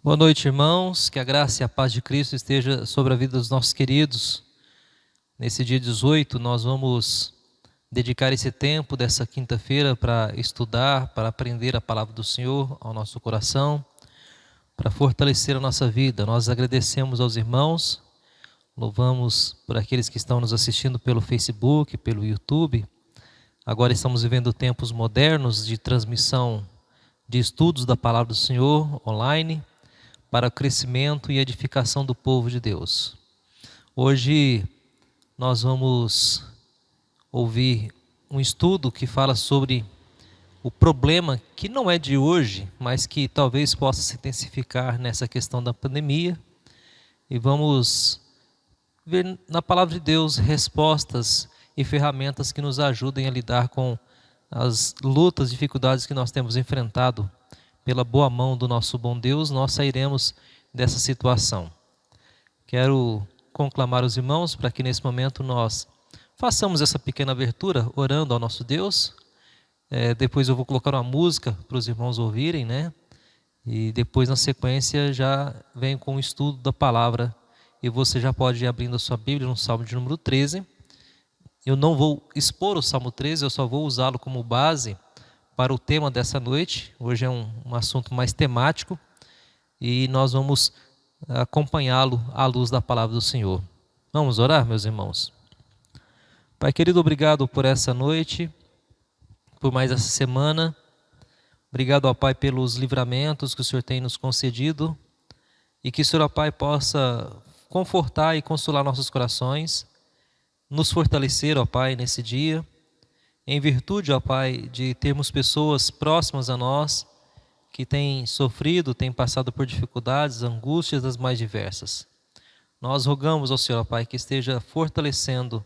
Boa noite, irmãos. Que a graça e a paz de Cristo esteja sobre a vida dos nossos queridos. Nesse dia 18, nós vamos dedicar esse tempo dessa quinta-feira para estudar, para aprender a palavra do Senhor ao nosso coração, para fortalecer a nossa vida. Nós agradecemos aos irmãos, louvamos por aqueles que estão nos assistindo pelo Facebook, pelo YouTube. Agora estamos vivendo tempos modernos de transmissão de estudos da palavra do Senhor online, para o crescimento e edificação do povo de Deus. Hoje nós vamos ouvir um estudo que fala sobre o problema que não é de hoje, mas que talvez possa se intensificar nessa questão da pandemia. E vamos ver na palavra de Deus respostas e ferramentas que nos ajudem a lidar com as lutas, dificuldades que nós temos enfrentado. Pela boa mão do nosso bom Deus, nós sairemos dessa situação. Quero conclamar os irmãos para que nesse momento nós façamos essa pequena abertura, orando ao nosso Deus. Depois eu vou colocar uma música para os irmãos ouvirem, né? E depois, na sequência, já venho com o estudo da palavra. E você já pode ir abrindo a sua Bíblia no Salmo de número 13. Eu não vou expor o Salmo 13, eu só vou usá-lo como base para o tema dessa noite. Hoje é um assunto mais temático e nós vamos acompanhá-lo à luz da palavra do Senhor. Vamos orar, meus irmãos? Pai querido, obrigado por essa noite, por mais essa semana. Obrigado, ó Pai, pelos livramentos que o Senhor tem nos concedido e que o Senhor, ó Pai, possa confortar e consolar nossos corações, nos fortalecer, ó Pai, nesse dia, em virtude, ó Pai, de termos pessoas próximas a nós que têm sofrido, têm passado por dificuldades, angústias das mais diversas. Nós rogamos ao Senhor, ó Pai, que esteja fortalecendo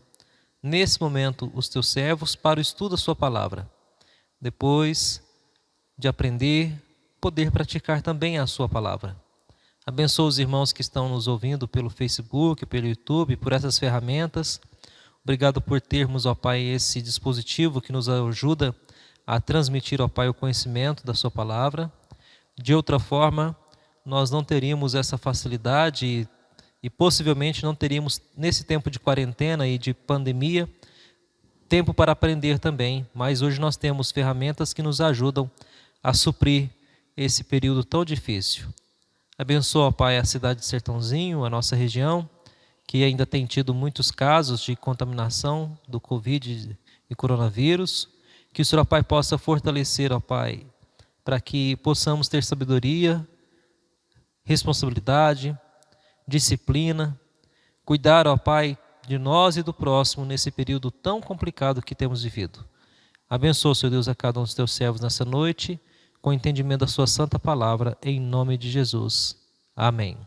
nesse momento os teus servos para o estudo da sua palavra. Depois de aprender, poder praticar também a sua palavra. Abençoa os irmãos que estão nos ouvindo pelo Facebook, pelo YouTube, por essas ferramentas. Obrigado por termos, ó Pai, esse dispositivo que nos ajuda a transmitir, ó Pai, o conhecimento da sua palavra. De outra forma, nós não teríamos essa facilidade e possivelmente não teríamos, nesse tempo de quarentena e de pandemia, tempo para aprender também. Mas hoje nós temos ferramentas que nos ajudam a suprir esse período tão difícil. Abençoa, ó Pai, a cidade de Sertãozinho, a nossa região, que ainda tem tido muitos casos de contaminação do Covid e coronavírus. Que o Senhor, ó Pai, possa fortalecer, ó Pai, para que possamos ter sabedoria, responsabilidade, disciplina, cuidar, ó Pai, de nós e do próximo nesse período tão complicado que temos vivido. Abençoa, Senhor Deus, a cada um dos teus servos nessa noite, com o entendimento da sua santa palavra, em nome de Jesus. Amém.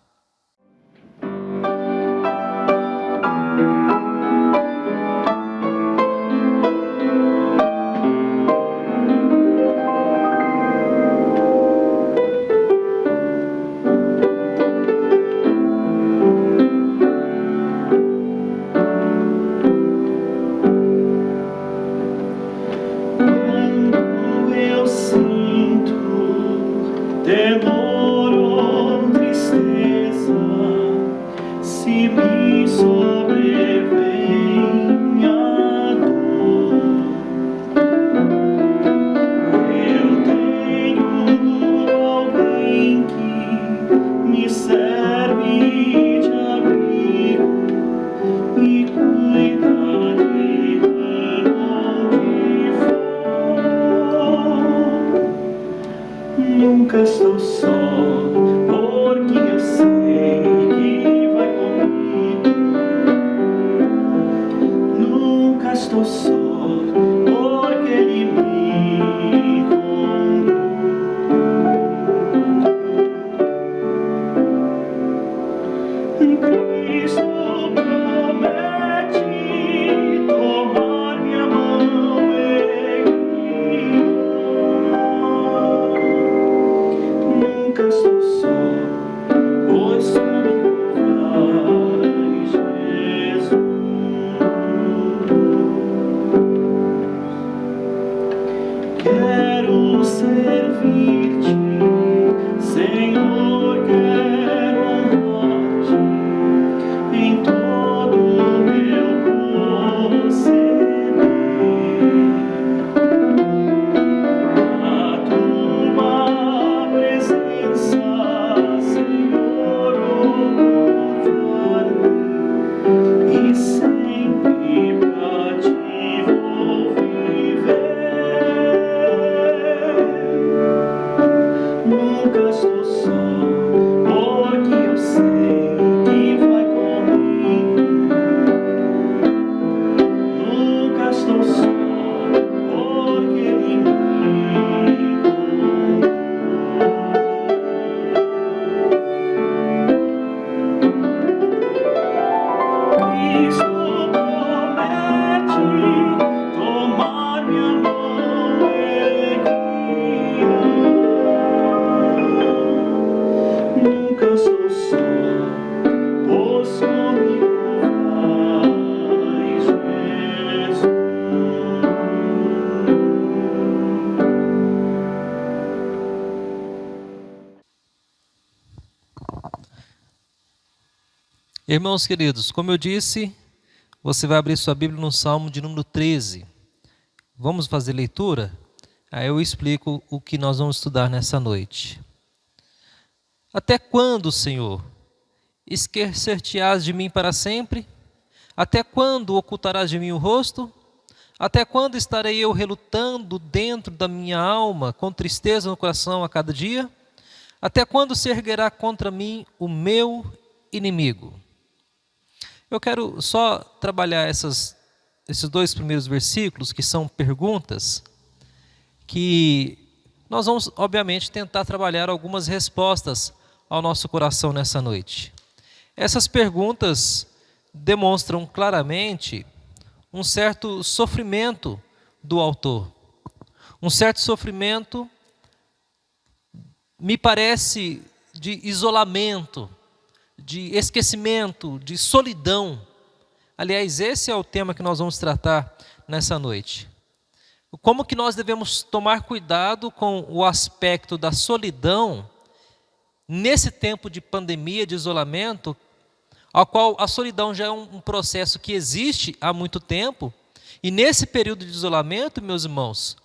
Irmãos queridos, como eu disse, você vai abrir sua Bíblia no Salmo de número 13. Vamos fazer leitura? Aí eu explico o que nós vamos estudar nessa noite. Até quando, Senhor, esquecer-te-ás de mim para sempre? Até quando ocultarás de mim o rosto? Até quando estarei eu relutando dentro da minha alma, com tristeza no coração a cada dia? Até quando se erguerá contra mim o meu inimigo? Eu quero só trabalhar esses dois primeiros versículos, que são perguntas, que nós vamos, obviamente, tentar trabalhar algumas respostas ao nosso coração nessa noite. Essas perguntas demonstram claramente um certo sofrimento do autor. Um certo sofrimento, me parece, de isolamento, de esquecimento, de solidão. Aliás, esse é o tema que nós vamos tratar nessa noite. Como que nós devemos tomar cuidado com o aspecto da solidão nesse tempo de pandemia, de isolamento, ao qual a solidão já é um processo que existe há muito tempo, e nesse período de isolamento, meus irmãos,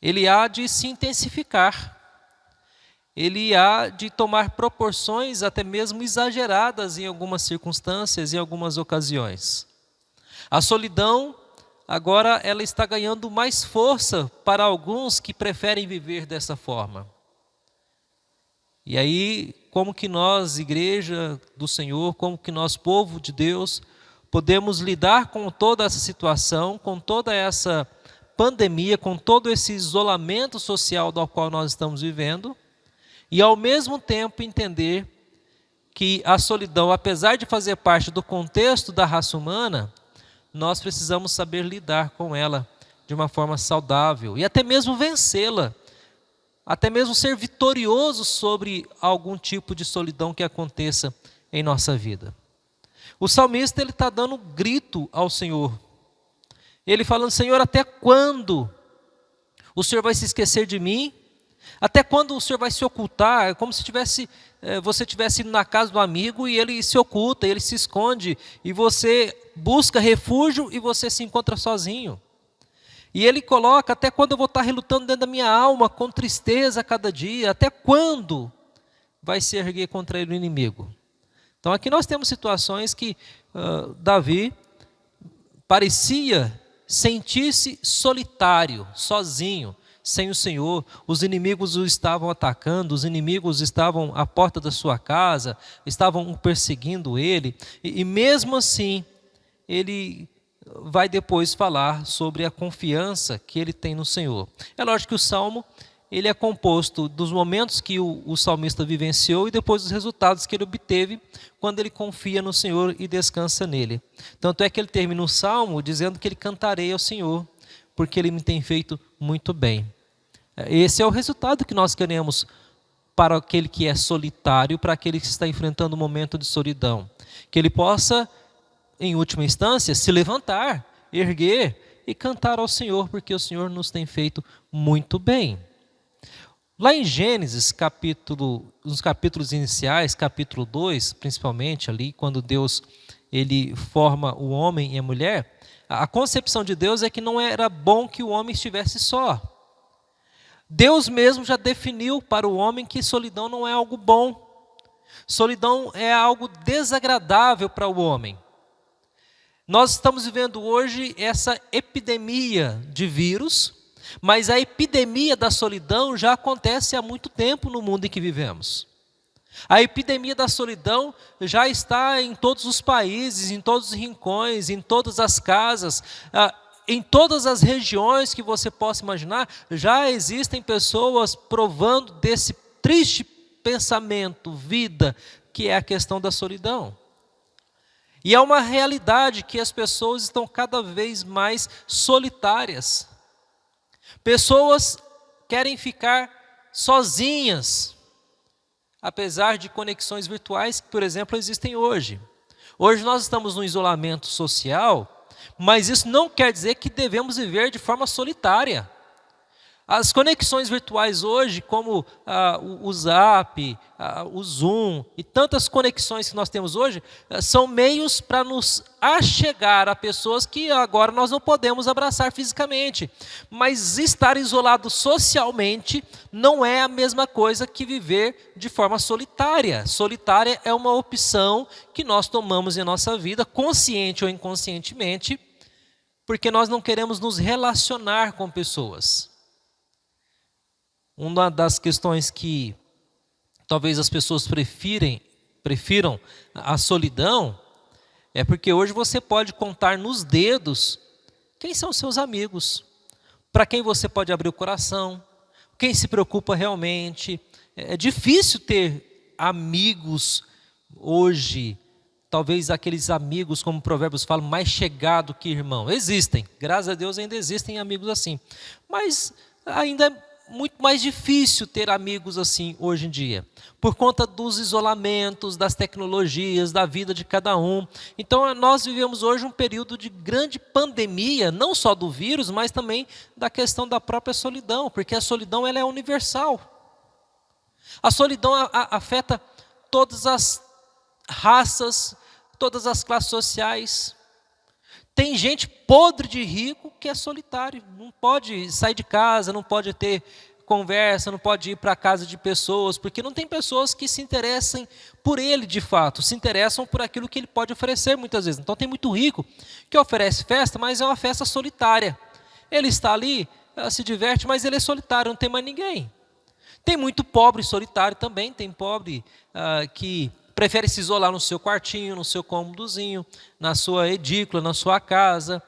ele há de se intensificar. Ele há de tomar proporções até mesmo exageradas em algumas circunstâncias, em algumas ocasiões. A solidão, agora, ela está ganhando mais força para alguns que preferem viver dessa forma. E aí, como que nós, igreja do Senhor, como que nós, povo de Deus, podemos lidar com toda essa situação, com toda essa pandemia, com todo esse isolamento social do qual nós estamos vivendo, e ao mesmo tempo entender que a solidão, apesar de fazer parte do contexto da raça humana, nós precisamos saber lidar com ela de uma forma saudável e até mesmo vencê-la, até mesmo ser vitorioso sobre algum tipo de solidão que aconteça em nossa vida. O salmista, ele está dando um grito ao Senhor. Ele falando: Senhor, até quando o Senhor vai se esquecer de mim? Até quando o Senhor vai se ocultar? É como se você tivesse ido na casa do amigo e ele se oculta, ele se esconde, e você busca refúgio e você se encontra sozinho. E ele coloca: até quando eu vou estar relutando dentro da minha alma, com tristeza a cada dia? Até quando vai se erguer contra ele o inimigo? Então aqui nós temos situações que Davi parecia sentir-se solitário, sozinho, sem o Senhor. Os inimigos o estavam atacando, os inimigos estavam à porta da sua casa, estavam perseguindo ele, e mesmo assim, ele vai depois falar sobre a confiança que ele tem no Senhor. É lógico que o Salmo, ele é composto dos momentos que o salmista vivenciou e depois dos resultados que ele obteve quando ele confia no Senhor e descansa nele. Tanto é que ele termina o Salmo dizendo que ele cantarei ao Senhor, porque ele me tem feito muito bem. Esse é o resultado que nós queremos para aquele que é solitário, para aquele que está enfrentando um momento de solidão. Que ele possa, em última instância, se levantar, erguer e cantar ao Senhor, porque o Senhor nos tem feito muito bem. Lá em Gênesis, nos capítulos iniciais, capítulo 2, principalmente ali, quando Deus ele forma o homem e a mulher, a concepção de Deus é que não era bom que o homem estivesse só. Deus mesmo já definiu para o homem que solidão não é algo bom. Solidão é algo desagradável para o homem. Nós estamos vivendo hoje essa epidemia de vírus, mas a epidemia da solidão já acontece há muito tempo no mundo em que vivemos. A epidemia da solidão já está em todos os países, em todos os rincões, em todas as casas, em todas as regiões que você possa imaginar. Já existem pessoas provando desse triste pensamento, vida, que é a questão da solidão. E é uma realidade que as pessoas estão cada vez mais solitárias. Pessoas querem ficar sozinhas, apesar de conexões virtuais que, por exemplo, existem hoje. Hoje nós estamos no isolamento social, mas isso não quer dizer que devemos viver de forma solitária. As conexões virtuais hoje, como o Zap, o Zoom e tantas conexões que nós temos hoje, são meios para nos achegar a pessoas que agora nós não podemos abraçar fisicamente. Mas estar isolado socialmente não é a mesma coisa que viver de forma solitária. Solitária é uma opção que nós tomamos em nossa vida, consciente ou inconscientemente, porque nós não queremos nos relacionar com pessoas. Uma das questões que talvez as pessoas prefiram a solidão é porque hoje você pode contar nos dedos quem são os seus amigos, para quem você pode abrir o coração, quem se preocupa realmente. É difícil ter amigos hoje, talvez aqueles amigos, como Provérbios fala, mais chegado que irmão. Existem, graças a Deus ainda existem amigos assim, mas ainda é muito mais difícil ter amigos assim hoje em dia, por conta dos isolamentos, das tecnologias, da vida de cada um. Então nós vivemos hoje um período de grande pandemia, não só do vírus, mas também da questão da própria solidão, porque a solidão ela é universal. A solidão afeta todas as raças, todas as classes sociais. Tem gente podre de rico que é solitário, não pode sair de casa, não pode ter conversa, não pode ir para a casa de pessoas, porque não tem pessoas que se interessem por ele de fato, se interessam por aquilo que ele pode oferecer muitas vezes. Então tem muito rico que oferece festa, mas é uma festa solitária. Ele está ali, se diverte, mas ele é solitário, não tem mais ninguém. Tem muito pobre solitário também, tem pobre que prefere se isolar no seu quartinho, no seu cômodozinho, na sua edícula, na sua casa.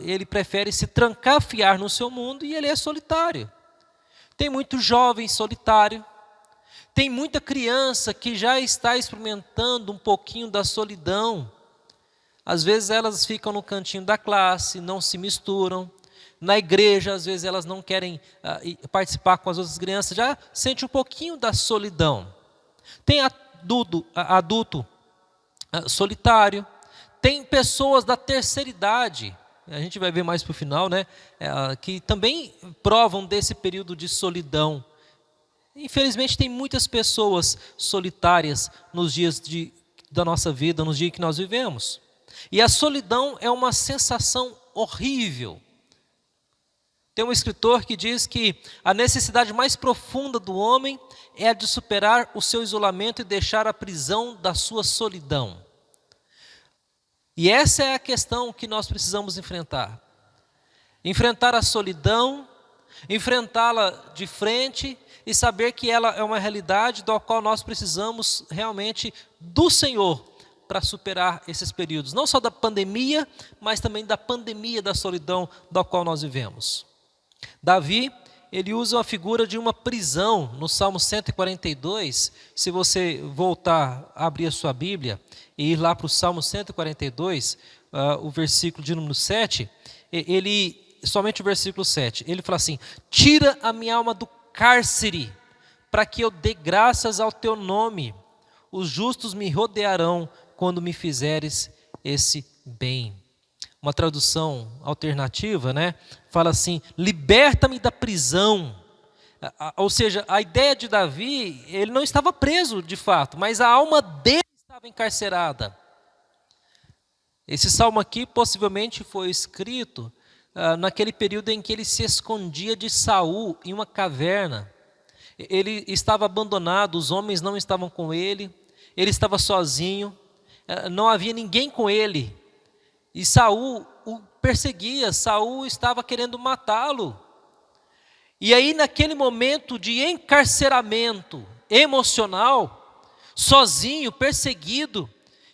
Ele prefere se trancafiar no seu mundo e ele é solitário. Tem muito jovem solitário. Tem muita criança que já está experimentando um pouquinho da solidão. Às vezes elas ficam no cantinho da classe, não se misturam. Na igreja, às vezes elas não querem participar com as outras crianças, já sente um pouquinho da solidão. Tem adulto solitário, tem pessoas da terceira idade, a gente vai ver mais para o final, né, que também provam desse período de solidão. Infelizmente tem muitas pessoas solitárias nos dias da nossa vida, nos dias que nós vivemos. E a solidão é uma sensação horrível. Tem um escritor que diz que a necessidade mais profunda do homem é a de superar o seu isolamento e deixar a prisão da sua solidão. E essa é a questão que nós precisamos enfrentar. Enfrentar a solidão, enfrentá-la de frente e saber que ela é uma realidade da qual nós precisamos realmente do Senhor para superar esses períodos. Não só da pandemia, mas também da pandemia da solidão da qual nós vivemos. Davi, ele usa a figura de uma prisão no Salmo 142. Se você voltar a abrir a sua Bíblia e ir lá para o Salmo 142, o versículo de número 7, somente o versículo 7, ele fala assim: tira a minha alma do cárcere, para que eu dê graças ao teu nome. Os justos me rodearão quando me fizeres esse bem. Uma tradução alternativa, né, fala assim: liberta-me da prisão. Ou seja, a ideia de Davi, ele não estava preso de fato, mas a alma dele estava encarcerada. Esse salmo aqui possivelmente foi escrito naquele período em que ele se escondia de Saul em uma caverna. Ele estava abandonado, os homens não estavam com ele estava sozinho, não havia ninguém com ele. E Saul o perseguia, Saul estava querendo matá-lo. E aí naquele momento de encarceramento emocional, sozinho, perseguido,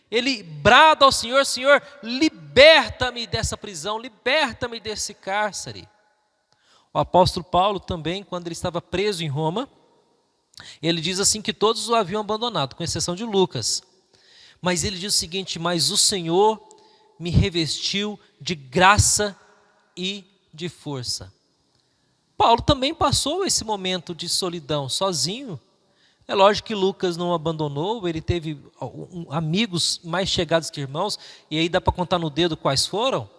ele brada ao Senhor: Senhor, liberta-me dessa prisão, liberta-me desse cárcere. O apóstolo Paulo também, quando ele estava preso em Roma, ele diz assim que todos o haviam abandonado, com exceção de Lucas. Mas ele diz o seguinte: mas o Senhor me revestiu de graça e de força. Paulo também passou esse momento de solidão, sozinho. É lógico que Lucas não abandonou, ele teve amigos mais chegados que irmãos, e aí dá para contar no dedo quais foram.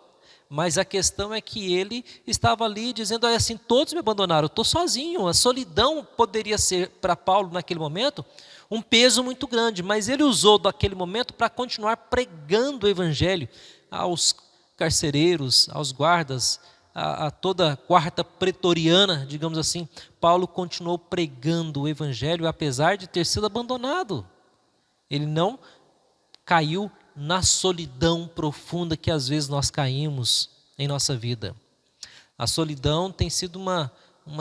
Mas a questão é que ele estava ali dizendo, olha assim, todos me abandonaram, eu estou sozinho. A solidão poderia ser para Paulo naquele momento um peso muito grande, mas ele usou daquele momento para continuar pregando o evangelho aos carcereiros, aos guardas, a toda a guarda pretoriana, digamos assim. Paulo continuou pregando o evangelho apesar de ter sido abandonado. Ele não caiu na solidão profunda que às vezes nós caímos em nossa vida. A solidão tem sido uma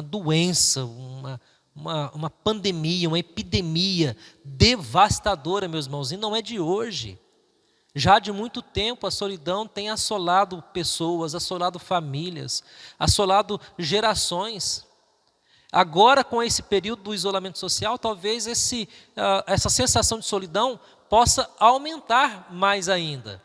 doença, uma pandemia, uma epidemia devastadora, meus irmãos, e não é de hoje. Já de muito tempo a solidão tem assolado pessoas, assolado famílias, assolado gerações. Agora, com esse período do isolamento social, talvez essa sensação de solidão possa aumentar mais ainda.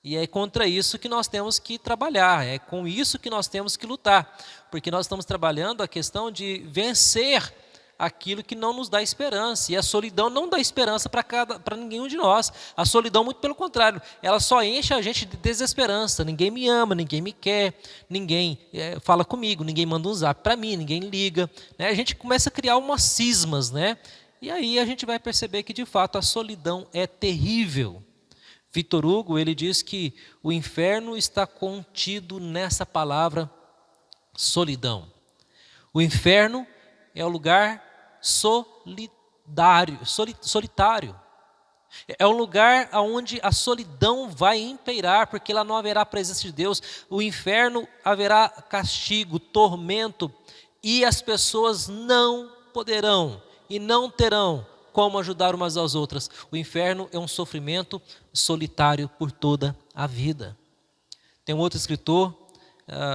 E é contra isso que nós temos que trabalhar, é com isso que nós temos que lutar, porque nós estamos trabalhando a questão de vencer aquilo que não nos dá esperança, e a solidão não dá esperança para nenhum de nós. A solidão, muito pelo contrário, ela só enche a gente de desesperança. Ninguém me ama, ninguém me quer, ninguém fala comigo, ninguém manda um zap para mim, ninguém liga, né? A gente começa a criar umas cismas, né? E aí a gente vai perceber que de fato a solidão é terrível. Victor Hugo, ele diz que o inferno está contido nessa palavra solidão. O inferno é o lugar solitário. É um lugar onde a solidão vai impeirar, porque lá não haverá presença de Deus. O inferno haverá castigo, tormento, e as pessoas não poderão e não terão como ajudar umas às outras. O inferno é um sofrimento solitário por toda a vida. Tem um outro escritor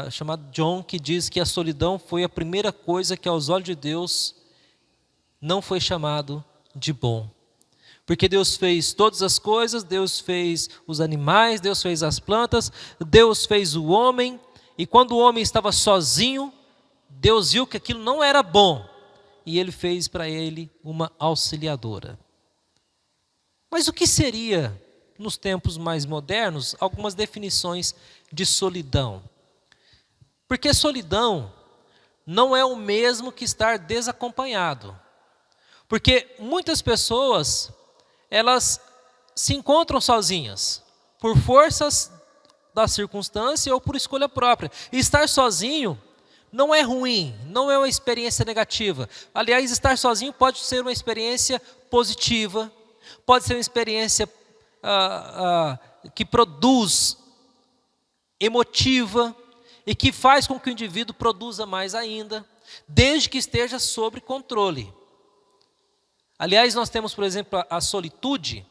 chamado John, que diz que a solidão foi a primeira coisa que aos olhos de Deus não foi chamado de bom. Porque Deus fez todas as coisas, Deus fez os animais, Deus fez as plantas, Deus fez o homem, e quando o homem estava sozinho, Deus viu que aquilo não era bom, e ele fez para ele uma auxiliadora. Mas o que seria, nos tempos mais modernos, algumas definições de solidão? Porque solidão não é o mesmo que estar desacompanhado. Porque muitas pessoas, elas se encontram sozinhas, por forças da circunstância ou por escolha própria. E estar sozinho não é ruim, não é uma experiência negativa. Aliás, estar sozinho pode ser uma experiência positiva, pode ser uma experiência que produz emotiva e que faz com que o indivíduo produza mais ainda, desde que esteja sob controle. Aliás, nós temos, por exemplo, a solitude,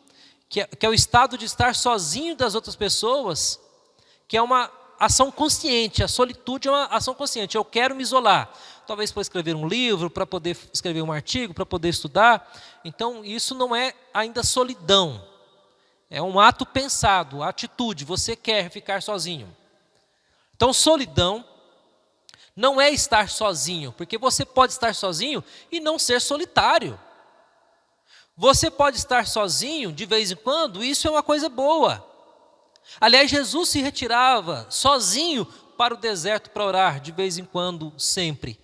que é o estado de estar sozinho das outras pessoas, que é uma ação consciente. A solitude é uma ação consciente. Eu quero me isolar, talvez para escrever um livro, para poder escrever um artigo, para poder estudar. Então, isso não é ainda solidão. É um ato pensado, atitude. Você quer ficar sozinho. Então, solidão não é estar sozinho, porque você pode estar sozinho e não ser solitário. Você pode estar sozinho de vez em quando, isso é uma coisa boa. Aliás, Jesus se retirava sozinho para o deserto para orar, de vez em quando, sempre.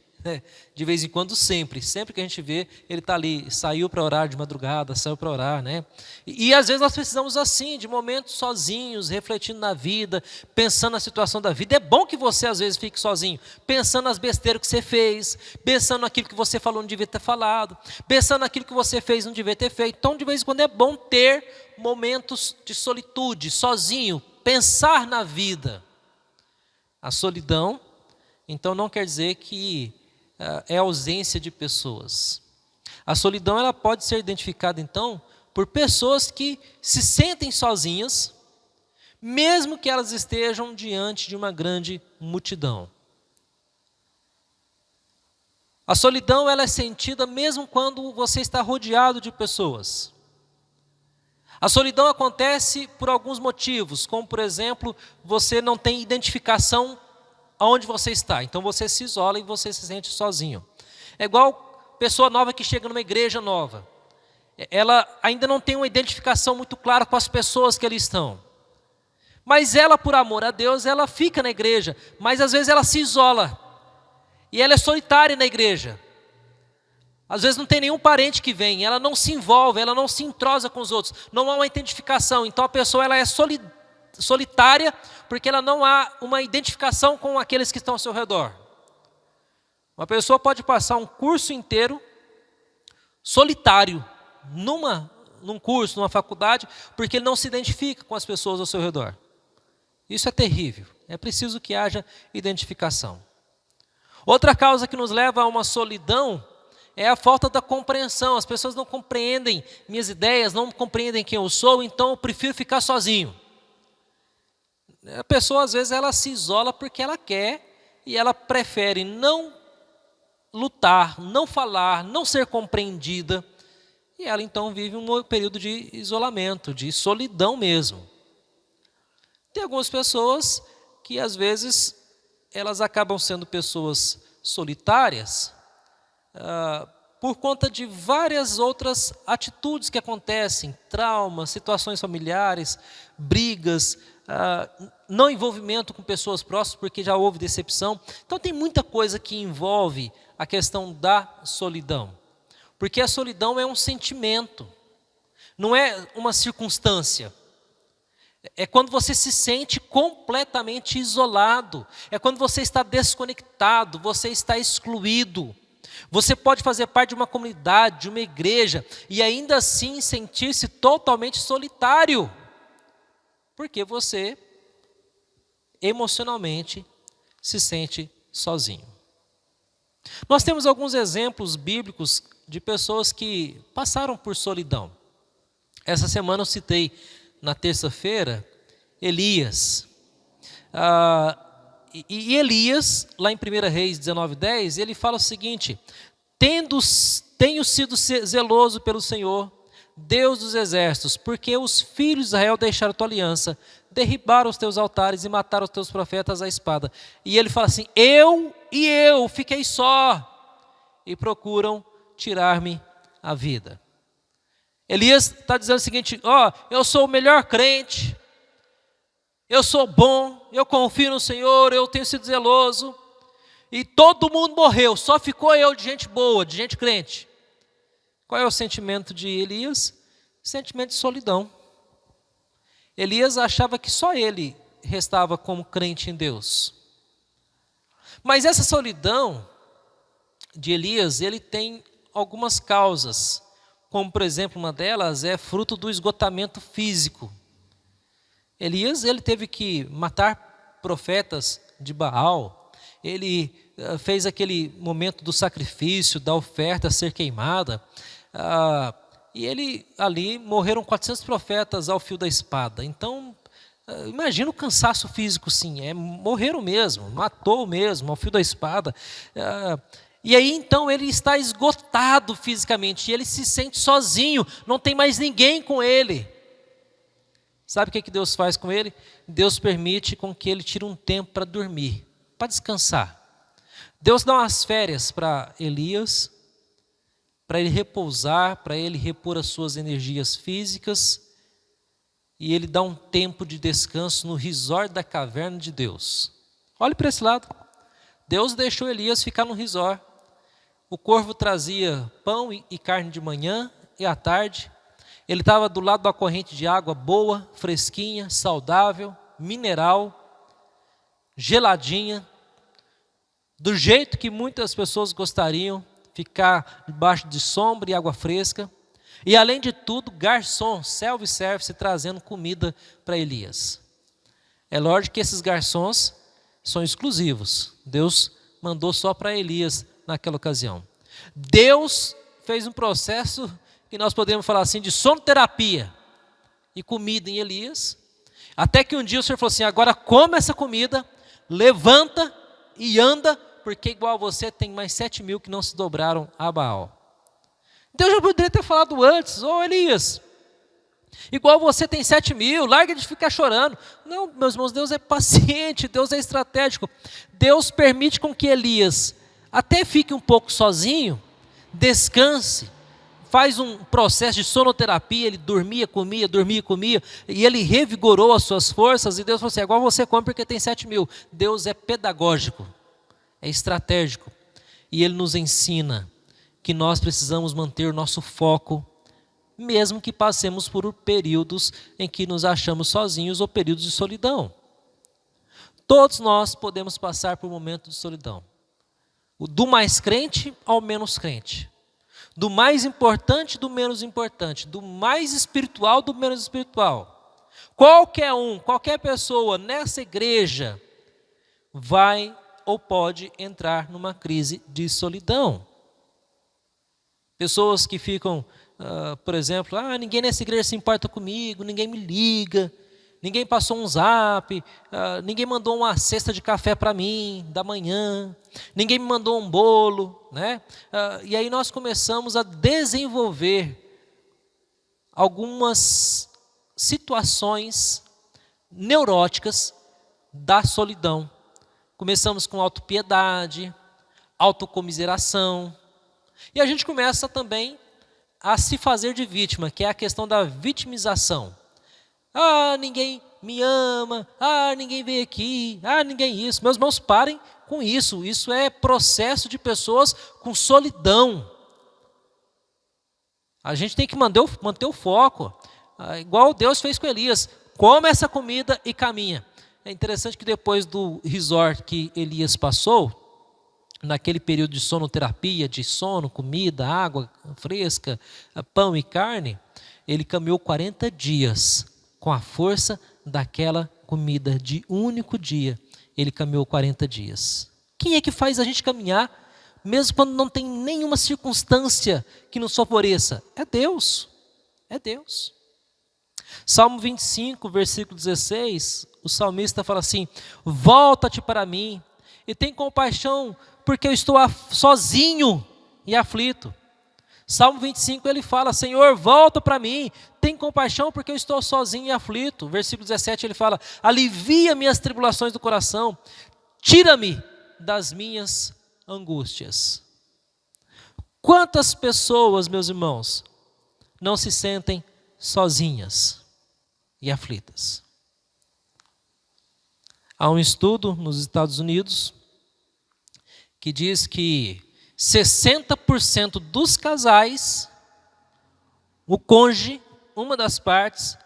De vez em quando, sempre. Sempre que a gente vê, ele está ali, saiu para orar de madrugada, saiu para orar, né? E às vezes nós precisamos assim, de momentos sozinhos, refletindo na vida, pensando na situação da vida. É bom que você às vezes fique sozinho, pensando nas besteiras que você fez, pensando naquilo que você falou não devia ter falado, pensando naquilo que você fez não devia ter feito. Então, de vez em quando é bom ter momentos de solitude, sozinho, pensar na vida. A solidão, então, não quer dizer que é ausência de pessoas. A solidão, ela pode ser identificada então por pessoas que se sentem sozinhas, mesmo que elas estejam diante de uma grande multidão. A solidão, ela é sentida mesmo quando você está rodeado de pessoas. A solidão acontece por alguns motivos, como por exemplo, você não tem identificação aonde você está, então você se isola e você se sente sozinho. É igual pessoa nova que chega numa igreja nova. Ela ainda não tem uma identificação muito clara com as pessoas que ali estão. Mas ela, por amor a Deus, ela fica na igreja, mas às vezes ela se isola, e ela é solitária na igreja. Às vezes não tem nenhum parente que vem, ela não se envolve, ela não se entrosa com os outros, não há uma identificação. Então a pessoa ela é solitária, porque ela não há uma identificação com aqueles que estão ao seu redor. Uma pessoa pode passar um curso inteiro solitário, num curso, numa faculdade, porque ele não se identifica com as pessoas ao seu redor. Isso é terrível, é preciso que haja identificação. Outra causa que nos leva a uma solidão é a falta da compreensão. As pessoas não compreendem minhas ideias, não compreendem quem eu sou, então eu prefiro ficar sozinho. A pessoa às vezes ela se isola porque ela quer e ela prefere não lutar, não falar, não ser compreendida. E ela então vive um período de isolamento, de solidão mesmo. Tem algumas pessoas que às vezes elas acabam sendo pessoas solitárias por conta de várias outras atitudes que acontecem, traumas, situações familiares, brigas, não envolvimento com pessoas próximas porque já houve decepção. Então tem muita coisa que envolve a questão da solidão. Porque a solidão é um sentimento, não é uma circunstância. É quando você se sente completamente isolado, é quando você está desconectado, você está excluído. Você pode fazer parte de uma comunidade, de uma igreja, e ainda assim sentir-se totalmente solitário, porque você emocionalmente se sente sozinho. Nós temos alguns exemplos bíblicos de pessoas que passaram por solidão. Essa semana eu citei, na terça-feira, Elias. E Elias, lá em 1 Reis 19:10, ele fala o seguinte: tenho sido zeloso pelo Senhor, Deus dos exércitos, porque os filhos de Israel deixaram a tua aliança, derribaram os teus altares e mataram os teus profetas à espada. E ele fala assim: eu fiquei só, e procuram tirar-me a vida. Elias está dizendo o seguinte: eu sou o melhor crente, eu sou bom, eu confio no Senhor, eu tenho sido zeloso, e todo mundo morreu, só ficou eu de gente boa, de gente crente. Qual é o sentimento de Elias? Sentimento de solidão. Elias achava que só ele restava como crente em Deus. Mas essa solidão de Elias, ele tem algumas causas, como por exemplo, uma delas é fruto do esgotamento físico. Elias, ele teve que matar profetas de Baal, ele fez aquele momento do sacrifício, da oferta a ser queimada, e ele ali morreram 400 profetas ao fio da espada. Então, imagina o cansaço físico, sim, morreram mesmo, matou mesmo ao fio da espada. E aí então ele está esgotado fisicamente, e ele se sente sozinho, não tem mais ninguém com ele. Sabe o que Deus faz com ele? Deus permite com que ele tire um tempo para dormir, para descansar. Deus dá umas férias para Elias, para ele repousar, para ele repor as suas energias físicas, e ele dá um tempo de descanso no resort da caverna de Deus. Olhe para esse lado. Deus deixou Elias ficar no resort. O corvo trazia pão e carne de manhã e à tarde. Ele estava do lado da corrente de água boa, fresquinha, saudável, mineral, geladinha, do jeito que muitas pessoas gostariam, ficar debaixo de sombra e água fresca. E além de tudo, garçom, self-service, trazendo comida para Elias. É lógico que esses garçons são exclusivos. Deus mandou só para Elias naquela ocasião. Deus fez um processo que nós podemos falar assim de sonoterapia e comida em Elias, até que um dia o Senhor falou assim: agora come essa comida, levanta e anda, porque igual a você tem mais 7.000 que não se dobraram a Baal. Deus já poderia ter falado antes: Elias, igual você tem 7.000, larga de ficar chorando. Não, meus irmãos, Deus é paciente, Deus é estratégico. Deus permite com que Elias até fique um pouco sozinho, descanse, faz um processo de sonoterapia, ele dormia, comia, e ele revigorou as suas forças, e Deus falou assim, agora você come porque tem 7.000. Deus é pedagógico, é estratégico, e Ele nos ensina que nós precisamos manter o nosso foco, mesmo que passemos por períodos em que nos achamos sozinhos ou períodos de solidão. Todos nós podemos passar por momentos de solidão, do mais crente ao menos crente, do mais importante do menos importante, do mais espiritual do menos espiritual. Qualquer pessoa nessa igreja vai ou pode entrar numa crise de solidão. Pessoas que ficam, por exemplo, ninguém nessa igreja se importa comigo, ninguém me liga, ninguém passou um zap, ninguém mandou uma cesta de café para mim da manhã, ninguém me mandou um bolo, né? E aí nós começamos a desenvolver algumas situações neuróticas da solidão. Começamos com autopiedade, autocomiseração, e a gente começa também a se fazer de vítima, que é a questão da vitimização. Ninguém me ama, ninguém veio aqui, ninguém isso. Meus irmãos, parem com isso. Isso é processo de pessoas com solidão. A gente tem que manter o foco, igual Deus fez com Elias. Come essa comida e caminha. É interessante que depois do resort que Elias passou, naquele período de sonoterapia, de sono, comida, água fresca, pão e carne, ele caminhou 40 dias com a força daquela comida de um único dia. Ele caminhou 40 dias. Quem é que faz a gente caminhar, mesmo quando não tem nenhuma circunstância que nos favoreça? É Deus. É Deus. Salmo 25, versículo 16, o salmista fala assim: volta-te para mim e tem compaixão, porque eu estou sozinho e aflito. Salmo 25 ele fala: Senhor, volta para mim, tem compaixão porque eu estou sozinho e aflito. Versículo 17 ele fala: alivia minhas tribulações do coração, tira-me das minhas angústias. Quantas pessoas, meus irmãos, não se sentem sozinhas e aflitas? Há um estudo nos Estados Unidos que diz que 60% dos casais, o cônjuge, uma das partes,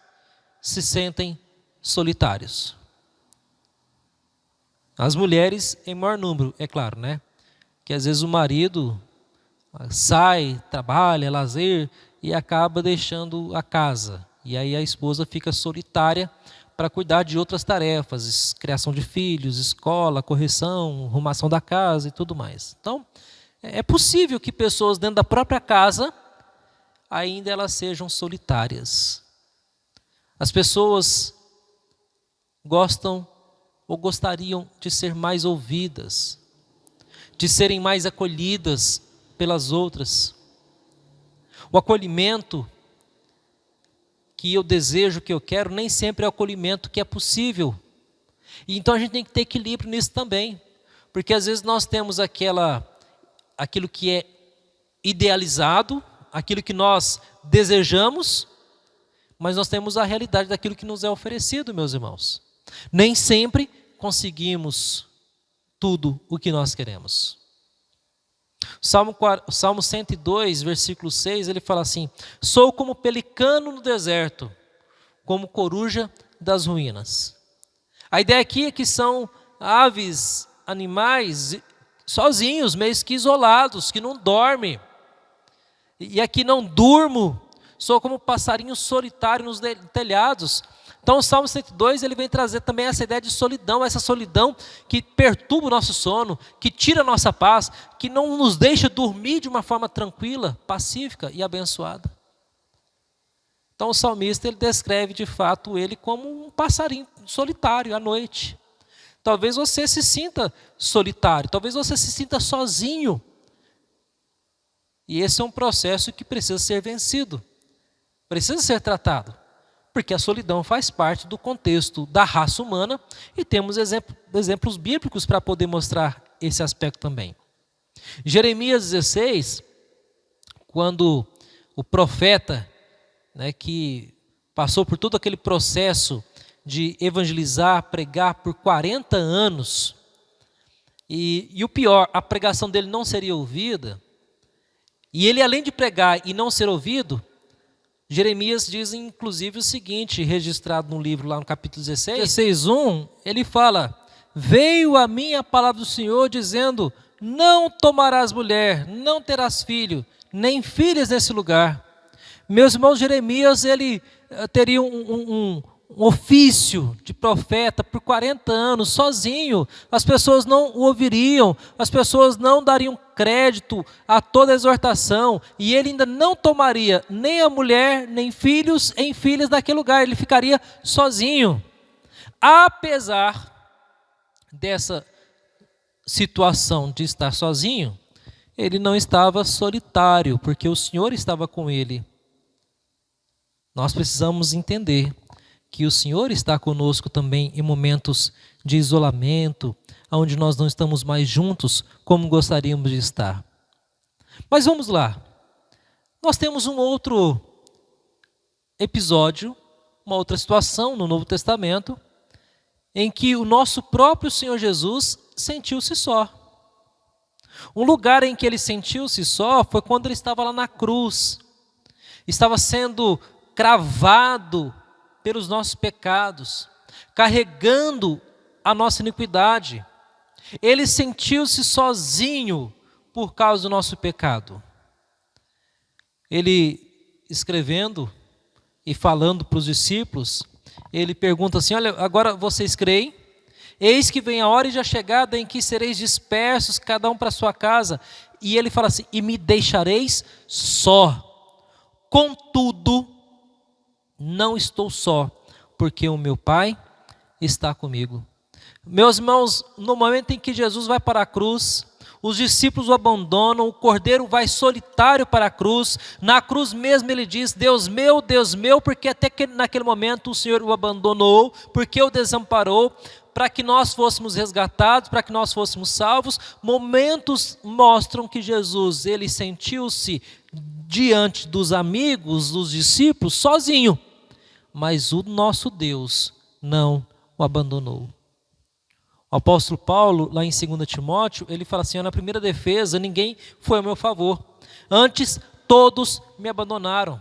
se sentem solitários. As mulheres em maior número, é claro, né? Que às vezes o marido sai, trabalha, lazer e acaba deixando a casa. E aí a esposa fica solitária para cuidar de outras tarefas, criação de filhos, escola, correção, arrumação da casa e tudo mais. Então, é possível que pessoas dentro da própria casa ainda elas sejam solitárias. As pessoas gostam ou gostariam de ser mais ouvidas, de serem mais acolhidas pelas outras. O acolhimento que eu desejo, que eu quero, nem sempre é o acolhimento que é possível. E então a gente tem que ter equilíbrio nisso também. Porque às vezes nós temos aquilo que é idealizado, aquilo que nós desejamos, mas nós temos a realidade daquilo que nos é oferecido, meus irmãos. Nem sempre conseguimos tudo o que nós queremos. Salmo 102, versículo 6, ele fala assim: sou como pelicano no deserto, como coruja das ruínas. A ideia aqui é que são aves, animais, sozinhos, meio que isolados, que não dormem. E aqui não durmo, sou como passarinho solitário nos telhados. Então o Salmo 102 ele vem trazer também essa ideia de solidão, essa solidão que perturba o nosso sono, que tira a nossa paz, que não nos deixa dormir de uma forma tranquila, pacífica e abençoada. Então o salmista ele descreve de fato ele como um passarinho solitário à noite. Talvez você se sinta solitário, talvez você se sinta sozinho. E esse é um processo que precisa ser vencido, precisa ser tratado. Porque a solidão faz parte do contexto da raça humana e temos exemplos bíblicos para poder mostrar esse aspecto também. Jeremias 16, quando o profeta, né, que passou por todo aquele processo de evangelizar, pregar por 40 anos, e o pior, a pregação dele não seria ouvida, e ele, além de pregar e não ser ouvido, Jeremias diz inclusive o seguinte, registrado no livro lá no capítulo 16:1, ele fala: veio a mim a palavra do Senhor dizendo, não tomarás mulher, não terás filho, nem filhas nesse lugar. Meus irmãos, Jeremias, ele teria um ofício de profeta por 40 anos, sozinho. As pessoas não o ouviriam, as pessoas não dariam crédito a toda a exortação, e ele ainda não tomaria nem a mulher, nem filhos em filhas naquele lugar, ele ficaria sozinho. Apesar dessa situação de estar sozinho, ele não estava solitário, porque o Senhor estava com ele. Nós precisamos entender que o Senhor está conosco também em momentos de isolamento, onde nós não estamos mais juntos como gostaríamos de estar. Mas vamos lá. Nós temos um outro episódio, uma outra situação no Novo Testamento, em que o nosso próprio Senhor Jesus sentiu-se só. Um lugar em que ele sentiu-se só foi quando ele estava lá na cruz. Estava sendo cravado pelos nossos pecados, carregando a nossa iniquidade. Ele sentiu-se sozinho por causa do nosso pecado. Ele, escrevendo e falando para os discípulos, ele pergunta assim: olha, agora vocês creem? Eis que vem a hora e já chegada em que sereis dispersos, cada um para a sua casa. E ele fala assim: e me deixareis só. Contudo, não estou só, porque o meu Pai está comigo. Meus irmãos, no momento em que Jesus vai para a cruz, os discípulos o abandonam, o cordeiro vai solitário para a cruz. Na cruz mesmo ele diz: Deus meu, porque até que naquele momento o Senhor o abandonou, porque o desamparou, para que nós fôssemos resgatados, para que nós fôssemos salvos. Momentos mostram que Jesus, ele sentiu-se diante dos amigos, dos discípulos, sozinho. Mas o nosso Deus não o abandonou. O apóstolo Paulo, lá em 2 Timóteo, ele fala assim: na primeira defesa, ninguém foi ao meu favor. Antes, todos me abandonaram.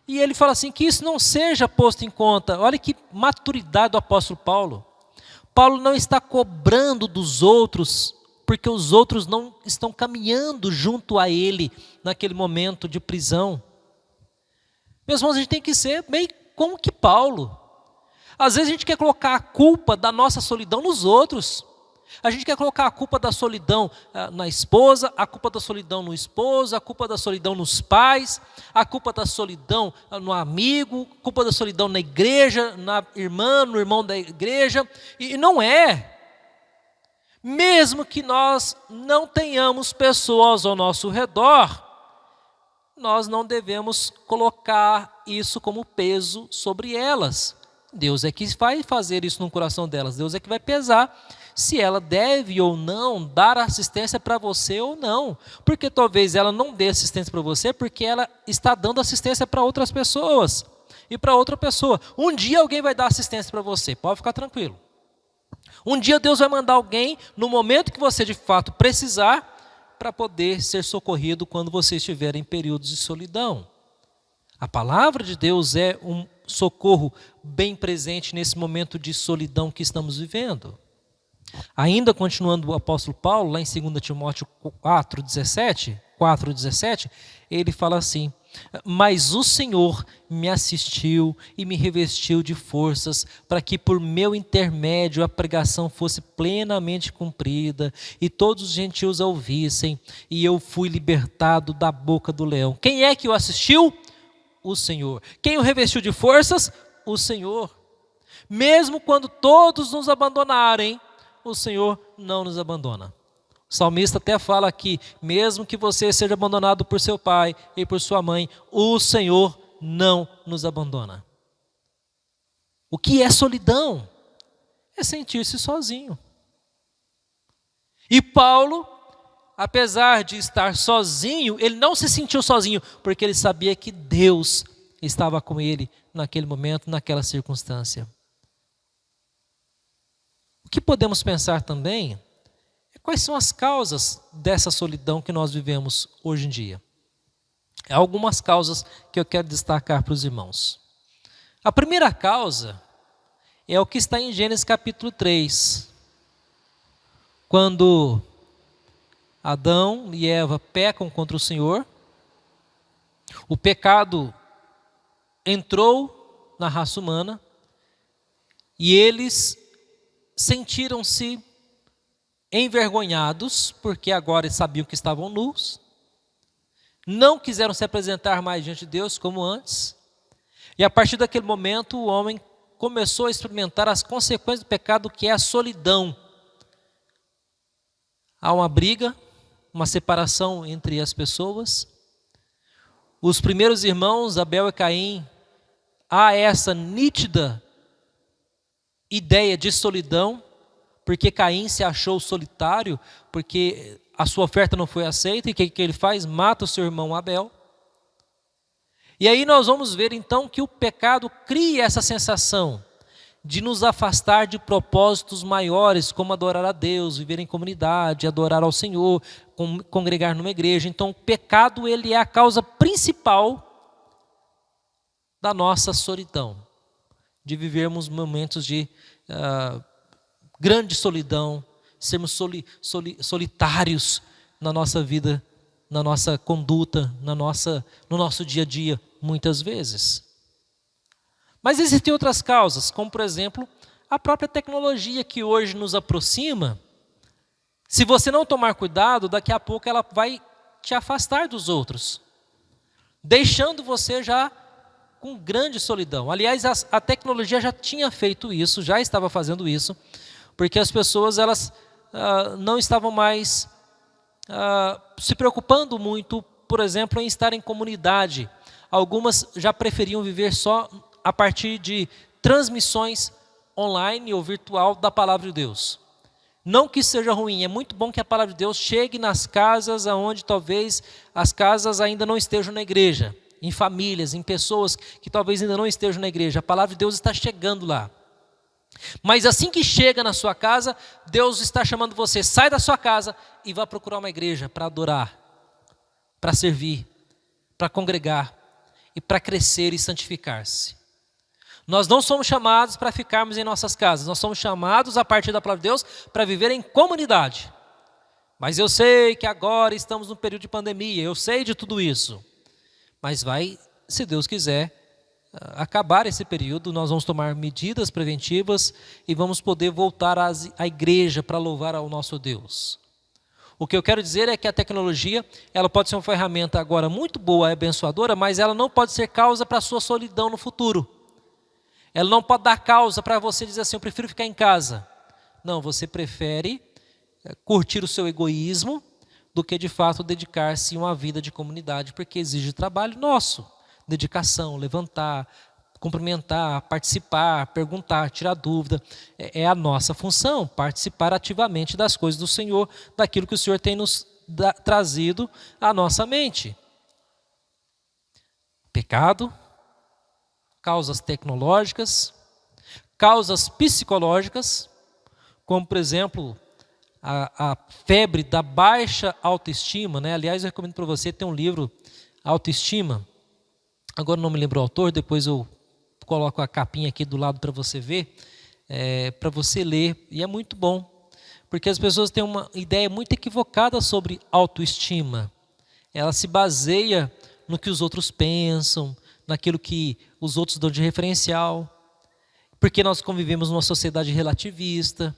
E ele fala assim, que isso não seja posto em conta. Olha que maturidade do apóstolo Paulo. Paulo não está cobrando dos outros, porque os outros não estão caminhando junto a ele naquele momento de prisão. Meus irmãos, a gente tem que ser meio como que Paulo. Às vezes a gente quer colocar a culpa da nossa solidão nos outros. A gente quer colocar a culpa da solidão na esposa, a culpa da solidão no esposo, a culpa da solidão nos pais, a culpa da solidão no amigo, a culpa da solidão na igreja, na irmã, no irmão da igreja. E não é. Mesmo que nós não tenhamos pessoas ao nosso redor, nós não devemos colocar isso como peso sobre elas. Deus é que vai fazer isso no coração delas. Deus é que vai pesar se ela deve ou não dar assistência para você ou não. Porque talvez ela não dê assistência para você porque ela está dando assistência para outras pessoas e para outra pessoa. Um dia alguém vai dar assistência para você, pode ficar tranquilo. Um dia Deus vai mandar alguém no momento que você de fato precisar para poder ser socorrido quando você estiver em períodos de solidão. A palavra de Deus é um socorro bem presente nesse momento de solidão que estamos vivendo. Ainda continuando o apóstolo Paulo, lá em 2 Timóteo 4,17, ele fala assim: mas o Senhor me assistiu e me revestiu de forças para que por meu intermédio a pregação fosse plenamente cumprida e todos os gentios a ouvissem, e eu fui libertado da boca do leão. Quem é que o assistiu? O Senhor. Quem o revestiu de forças? O Senhor. Mesmo quando todos nos abandonarem, o Senhor não nos abandona. O salmista até fala aqui: mesmo que você seja abandonado por seu pai e por sua mãe, o Senhor não nos abandona. O que é solidão? É sentir-se sozinho. E Paulo, apesar de estar sozinho, ele não se sentiu sozinho, porque ele sabia que Deus estava com ele naquele momento, naquela circunstância. O que podemos pensar também é quais são as causas dessa solidão que nós vivemos hoje em dia. Há algumas causas que eu quero destacar para os irmãos. A primeira causa é o que está em Gênesis capítulo 3, quando Adão e Eva pecam contra o Senhor, o pecado entrou na raça humana e eles sentiram-se envergonhados, porque agora eles sabiam que estavam nus, não quiseram se apresentar mais diante de Deus como antes, e a partir daquele momento o homem começou a experimentar as consequências do pecado, que é a solidão. Há uma briga, uma separação entre as pessoas. Os primeiros irmãos, Abel e Caim, há essa nítida ideia de solidão, porque Caim se achou solitário, porque a sua oferta não foi aceita, e o que ele faz? Mata o seu irmão Abel. E aí nós vamos ver então que o pecado cria essa sensação de nos afastar de propósitos maiores, como adorar a Deus, viver em comunidade, adorar ao Senhor, congregar numa igreja. Então o pecado, ele é a causa principal da nossa solidão, de vivermos momentos de grande solidão, sermos solitários na nossa vida, na nossa conduta, no nosso dia a dia, muitas vezes. Mas existem outras causas, como por exemplo, a própria tecnologia que hoje nos aproxima. Se você não tomar cuidado, daqui a pouco ela vai te afastar dos outros, deixando você já com grande solidão. Aliás, a tecnologia já tinha feito isso, já estava fazendo isso, porque as pessoas elas não estavam mais se preocupando muito, por exemplo, em estar em comunidade. Algumas já preferiam viver só a partir de transmissões online ou virtual da palavra de Deus. Não que isso seja ruim, é muito bom que a palavra de Deus chegue nas casas onde talvez as casas ainda não estejam na igreja, em famílias, em pessoas que talvez ainda não estejam na igreja. A palavra de Deus está chegando lá. Mas assim que chega na sua casa, Deus está chamando você, sai da sua casa e vá procurar uma igreja para adorar, para servir, para congregar e para crescer e santificar-se. Nós não somos chamados para ficarmos em nossas casas, nós somos chamados a partir da palavra de Deus para viver em comunidade. Mas eu sei que agora estamos num período de pandemia, eu sei de tudo isso. Mas vai, se Deus quiser, acabar esse período, nós vamos tomar medidas preventivas e vamos poder voltar à igreja para louvar ao nosso Deus. O que eu quero dizer é que a tecnologia, ela pode ser uma ferramenta agora muito boa e abençoadora, mas ela não pode ser causa para a sua solidão no futuro. Ela não pode dar causa para você dizer assim, eu prefiro ficar em casa. Não, você prefere curtir o seu egoísmo do que de fato dedicar-se a uma vida de comunidade, porque exige trabalho nosso, dedicação, levantar, cumprimentar, participar, perguntar, tirar dúvida. É a nossa função, participar ativamente das coisas do Senhor, daquilo que o Senhor tem nos trazido à nossa mente. Pecado, causas tecnológicas, causas psicológicas, como por exemplo a febre da baixa autoestima, né? Aliás, eu recomendo para você ter um livro, Autoestima. Agora não me lembro o autor, depois eu coloco a capinha aqui do lado para você ver, para você ler, e é muito bom, porque as pessoas têm uma ideia muito equivocada sobre autoestima. Ela se baseia no que os outros pensam, naquilo que os outros dão de referencial, porque nós convivemos numa sociedade relativista,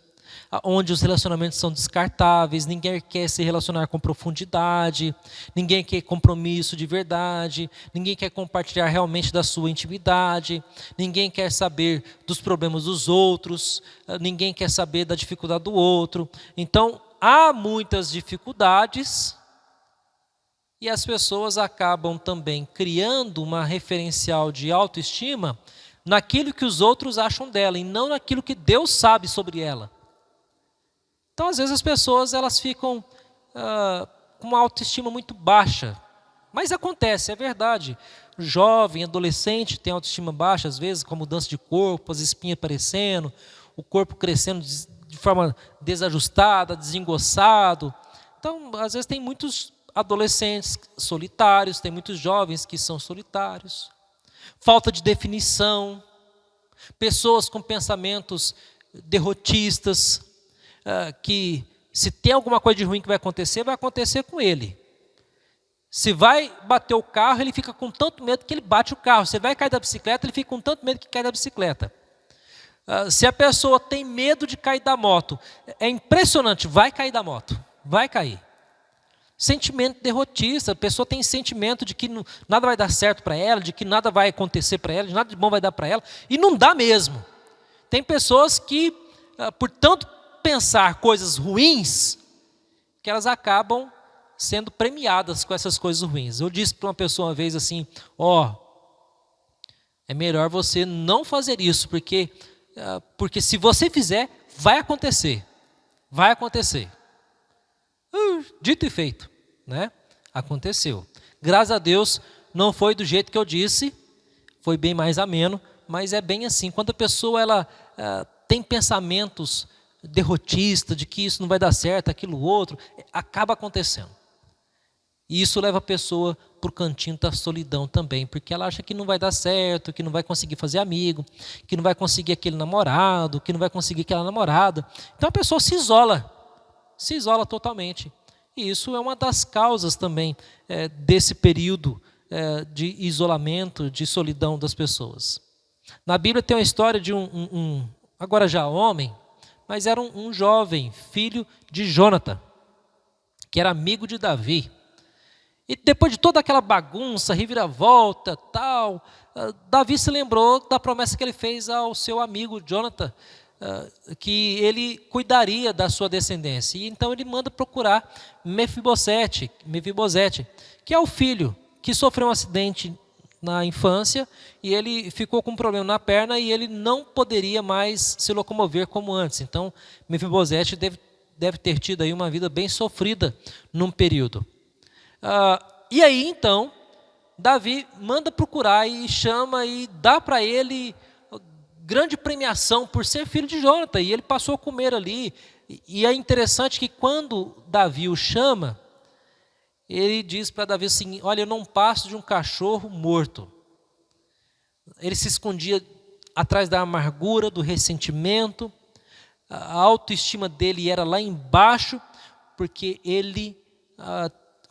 onde os relacionamentos são descartáveis, ninguém quer se relacionar com profundidade, ninguém quer compromisso de verdade, ninguém quer compartilhar realmente da sua intimidade, ninguém quer saber dos problemas dos outros, ninguém quer saber da dificuldade do outro. Então, há muitas dificuldades e as pessoas acabam também criando uma referencial de autoestima naquilo que os outros acham dela e não naquilo que Deus sabe sobre ela. Então, às vezes as pessoas elas ficam com uma autoestima muito baixa. Mas acontece, é verdade. Jovem, adolescente tem autoestima baixa, às vezes com a mudança de corpo, as espinhas aparecendo, o corpo crescendo de forma desajustada, desengoçado. Então, às vezes tem muitos adolescentes solitários, tem muitos jovens que são solitários. Falta de definição, pessoas com pensamentos derrotistas, que se tem alguma coisa de ruim que vai acontecer com ele. Se vai bater o carro, ele fica com tanto medo que ele bate o carro. Se vai cair da bicicleta, ele fica com tanto medo que cai da bicicleta. Se a pessoa tem medo de cair da moto, é impressionante, vai cair da moto, vai cair. Sentimento derrotista, a pessoa tem sentimento de que nada vai dar certo para ela, de que nada vai acontecer para ela, de nada de bom vai dar para ela, e não dá mesmo. Tem pessoas que, por tanto pensar coisas ruins, que elas acabam sendo premiadas com essas coisas ruins. Eu disse para uma pessoa uma vez assim, é melhor você não fazer isso, porque se você fizer, vai acontecer. Vai acontecer. Dito e feito, né? Aconteceu. Graças a Deus, não foi do jeito que eu disse, foi bem mais ameno, mas é bem assim. Quando a pessoa tem pensamentos derrotistas, de que isso não vai dar certo, aquilo outro, acaba acontecendo. E isso leva a pessoa para o cantinho da solidão também, porque ela acha que não vai dar certo, que não vai conseguir fazer amigo, que não vai conseguir aquele namorado, que não vai conseguir aquela namorada. Então a pessoa se isola totalmente. E isso é uma das causas também desse período de isolamento, de solidão das pessoas. Na Bíblia tem uma história de agora já homem, mas era um jovem, filho de Jonatã, que era amigo de Davi. E depois de toda aquela bagunça, reviravolta, tal, Davi se lembrou da promessa que ele fez ao seu amigo Jonatã, que ele cuidaria da sua descendência. E então ele manda procurar Mefibosete, que é o filho que sofreu um acidente na infância e ele ficou com um problema na perna e ele não poderia mais se locomover como antes. Então Mefibosete deve ter tido aí uma vida bem sofrida num período. E aí então Davi manda procurar e chama e dá para ele grande premiação por ser filho de Jonatã, e ele passou a comer ali. E é interessante que quando Davi o chama, ele diz para Davi assim, olha, eu não passo de um cachorro morto. Ele se escondia atrás da amargura, do ressentimento, a autoestima dele era lá embaixo, porque ele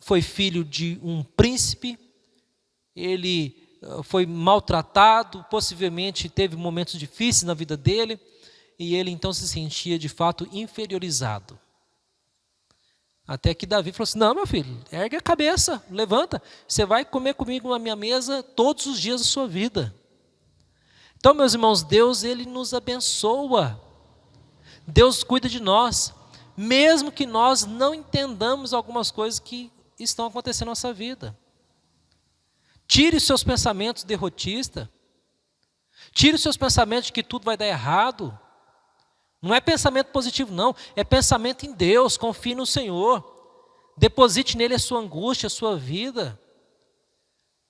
foi filho de um príncipe, ele foi maltratado, possivelmente teve momentos difíceis na vida dele, e ele então se sentia de fato inferiorizado. Até que Davi falou assim, não, meu filho, ergue a cabeça, levanta, você vai comer comigo na minha mesa todos os dias da sua vida. Então, meus irmãos, Deus, Ele nos abençoa, Deus cuida de nós, mesmo que nós não entendamos algumas coisas que estão acontecendo na nossa vida. Tire os seus pensamentos derrotistas. Tire os seus pensamentos de que tudo vai dar errado. Não é pensamento positivo, não. É pensamento em Deus. Confie no Senhor. Deposite nele a sua angústia, a sua vida.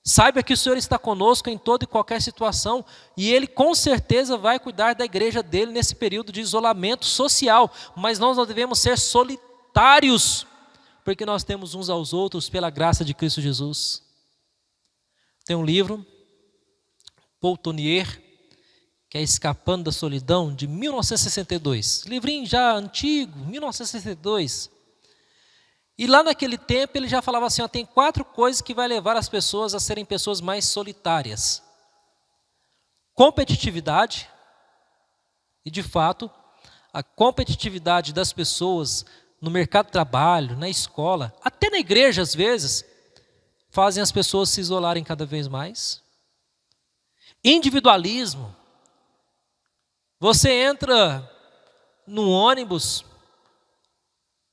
Saiba que o Senhor está conosco em toda e qualquer situação. E Ele com certeza vai cuidar da igreja dele nesse período de isolamento social. Mas nós não devemos ser solitários, porque nós temos uns aos outros pela graça de Cristo Jesus. Tem um livro, Paul Tournier, que é Escapando da Solidão, de 1962. Livrinho já antigo, 1962. E lá naquele tempo ele já falava assim, tem 4 coisas que vai levar as pessoas a serem pessoas mais solitárias. Competitividade, e de fato, a competitividade das pessoas no mercado de trabalho, na escola, até na igreja às vezes, fazem as pessoas se isolarem cada vez mais. Individualismo. Você entra no ônibus,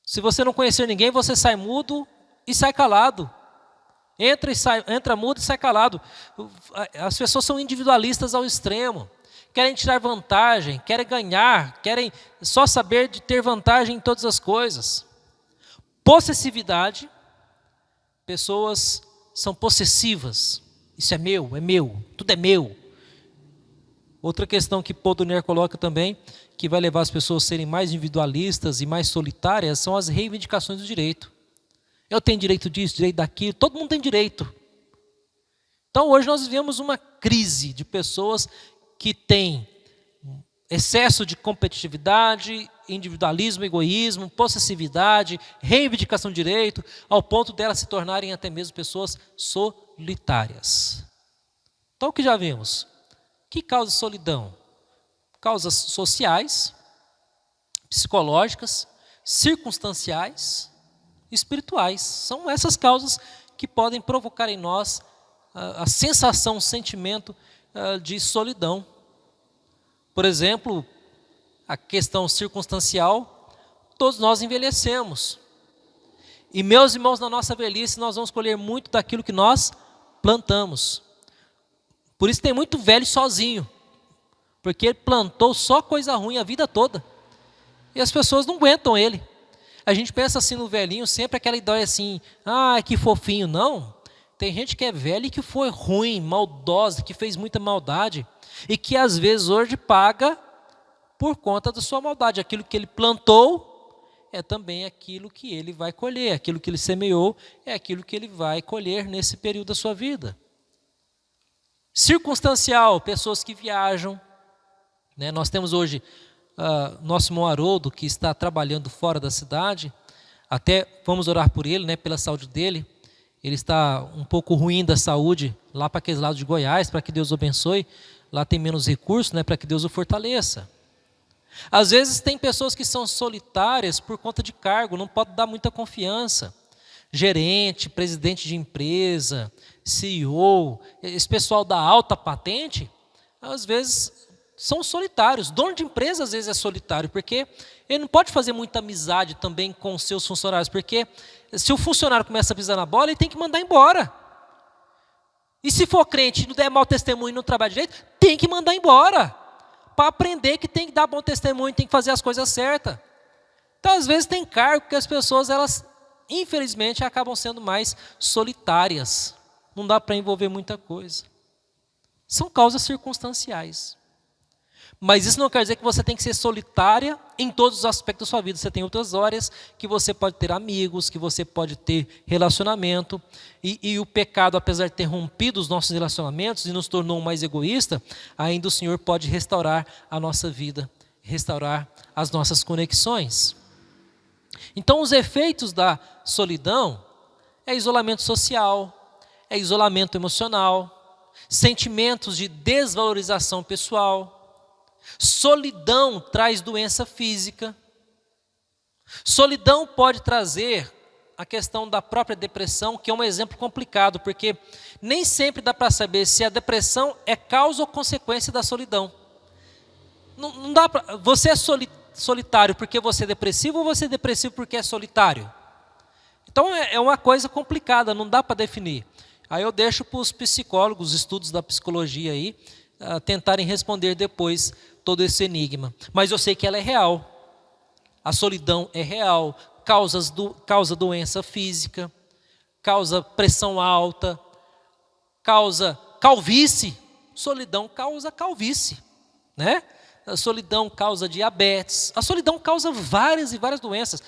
se você não conhecer ninguém, você sai mudo e sai calado. Entra mudo e sai calado. As pessoas são individualistas ao extremo. Querem tirar vantagem, querem ganhar, querem só saber de ter vantagem em todas as coisas. Possessividade, pessoas são possessivas. Isso é meu, tudo é meu. Outra questão que Podner coloca também, que vai levar as pessoas a serem mais individualistas e mais solitárias, são as reivindicações do direito. Eu tenho direito disso, direito daquilo, todo mundo tem direito. Então hoje nós vivemos uma crise de pessoas que têm excesso de competitividade, individualismo, egoísmo, possessividade, reivindicação de direito, ao ponto delas se tornarem até mesmo pessoas solitárias. Então o que já vimos? Que causa solidão? Causas sociais, psicológicas, circunstanciais, espirituais. São essas causas que podem provocar em nós a sensação, o sentimento de solidão. Por exemplo, a questão circunstancial, todos nós envelhecemos. E meus irmãos, na nossa velhice, nós vamos colher muito daquilo que nós plantamos. Por isso tem muito velho sozinho, porque ele plantou só coisa ruim a vida toda. E as pessoas não aguentam ele. A gente pensa assim no velhinho, sempre aquela ideia assim, que fofinho. Não, tem gente que é velha e que foi ruim, maldosa, que fez muita maldade. E que às vezes hoje paga por conta da sua maldade. Aquilo que ele plantou é também aquilo que ele vai colher. Aquilo que ele semeou é aquilo que ele vai colher nesse período da sua vida. Circunstancial, pessoas que viajam. Né? Nós temos hoje nosso irmão Haroldo, que está trabalhando fora da cidade. Até vamos orar por ele, né, pela saúde dele. Ele está um pouco ruim da saúde lá para aqueles lados de Goiás, para que Deus o abençoe. Lá tem menos recursos, né, para que Deus o fortaleça. Às vezes tem pessoas que são solitárias por conta de cargo, não pode dar muita confiança. Gerente, presidente de empresa, CEO, esse pessoal da alta patente, às vezes são solitários. Dono de empresa às vezes é solitário, porque ele não pode fazer muita amizade também com os seus funcionários, porque se o funcionário começa a pisar na bola, ele tem que mandar embora. E se for crente e não der mau testemunho e não trabalha direito, tem que mandar embora. Para aprender que tem que dar bom testemunho, tem que fazer as coisas certas. Então, às vezes, tem cargo que as pessoas, elas, infelizmente, acabam sendo mais solitárias. Não dá para envolver muita coisa. São causas circunstanciais. Mas isso não quer dizer que você tem que ser solitária em todos os aspectos da sua vida. Você tem outras áreas que você pode ter amigos, que você pode ter relacionamento. E o pecado, apesar de ter rompido os nossos relacionamentos e nos tornou mais egoísta, ainda o Senhor pode restaurar a nossa vida, restaurar as nossas conexões. Então, os efeitos da solidão é isolamento social, é isolamento emocional, sentimentos de desvalorização pessoal. Solidão traz doença física. Solidão pode trazer a questão da própria depressão, que é um exemplo complicado, porque nem sempre dá para saber se a depressão é causa ou consequência da solidão. Não dá pra, você é solitário porque você é depressivo ou você é depressivo porque é solitário? Então é uma coisa complicada, não dá para definir. Aí eu deixo para os psicólogos, estudos da psicologia aí, tentarem responder depois todo esse enigma. Mas eu sei que ela é real. A solidão é real, causa doença física, causa pressão alta, causa calvície. Solidão causa calvície, né? A solidão causa diabetes. A solidão causa várias e várias doenças.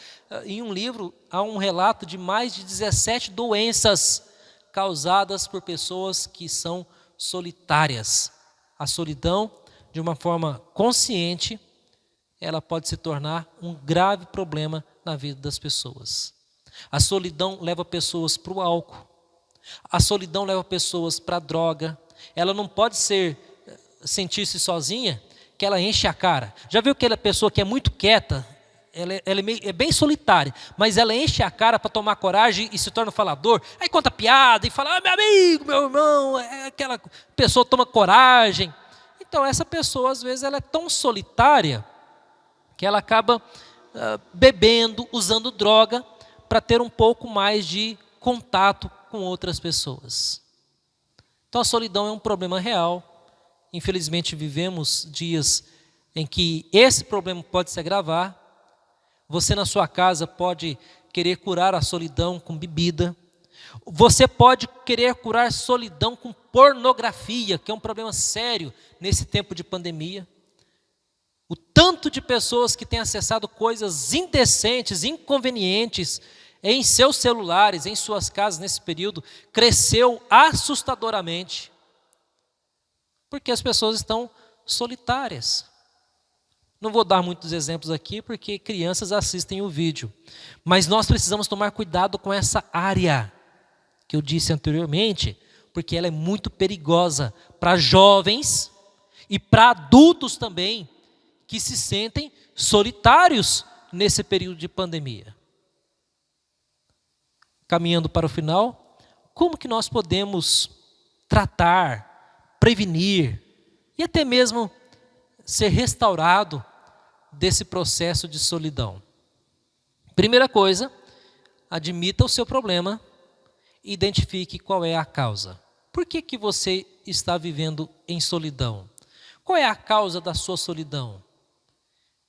Em um livro há um relato de mais de 17 doenças causadas por pessoas que são solitárias. A solidão, de uma forma consciente, ela pode se tornar um grave problema na vida das pessoas. A solidão leva pessoas para o álcool. A solidão leva pessoas para a droga. Ela não pode sentir-se sozinha, que ela enche a cara. Já viu aquela pessoa que é muito quieta? Ela é bem solitária, mas ela enche a cara para tomar coragem e se torna falador. Aí conta piada e fala, meu amigo, meu irmão. Aquela pessoa toma coragem. Então essa pessoa às vezes ela é tão solitária que ela acaba bebendo, usando droga para ter um pouco mais de contato com outras pessoas. Então a solidão é um problema real. Infelizmente vivemos dias em que esse problema pode se agravar. Você na sua casa pode querer curar a solidão com bebida. Você pode querer curar solidão com pornografia, que é um problema sério nesse tempo de pandemia. O tanto de pessoas que têm acessado coisas indecentes, inconvenientes, em seus celulares, em suas casas nesse período, cresceu assustadoramente. Porque as pessoas estão solitárias. Não vou dar muitos exemplos aqui, porque crianças assistem o vídeo. Mas nós precisamos tomar cuidado com essa área que eu disse anteriormente, porque ela é muito perigosa para jovens e para adultos também, que se sentem solitários nesse período de pandemia. Caminhando para o final, como que nós podemos tratar, prevenir e até mesmo ser restaurado desse processo de solidão? Primeira coisa, admita o seu problema e identifique qual é a causa. Por que você está vivendo em solidão? Qual é a causa da sua solidão?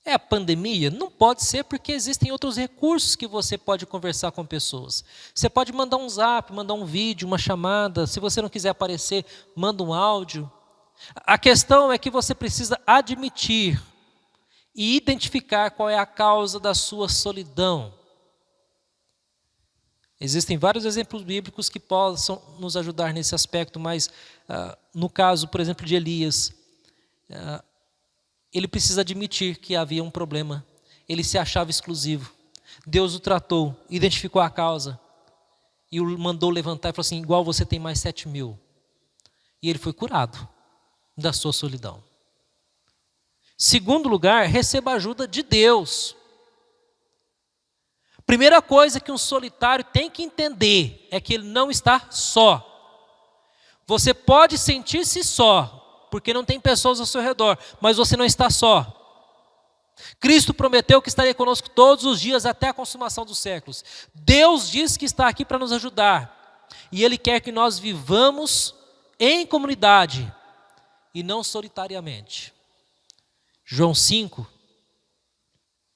É a pandemia? Não pode ser, porque existem outros recursos que você pode conversar com pessoas. Você pode mandar um zap, mandar um vídeo, uma chamada. Se você não quiser aparecer, manda um áudio. A questão é que você precisa admitir e identificar qual é a causa da sua solidão. Existem vários exemplos bíblicos que possam nos ajudar nesse aspecto, mas no caso, por exemplo, de Elias, ele precisa admitir que havia um problema. Ele se achava exclusivo. Deus o tratou, identificou a causa e o mandou levantar e falou assim: igual você tem mais 7.000. E ele foi curado da sua solidão. Segundo lugar, receba a ajuda de Deus. Primeira coisa que um solitário tem que entender é que ele não está só. Você pode sentir-se só, porque não tem pessoas ao seu redor, mas você não está só. Cristo prometeu que estaria conosco todos os dias até a consumação dos séculos. Deus diz que está aqui para nos ajudar. E Ele quer que nós vivamos em comunidade e não solitariamente. João 5,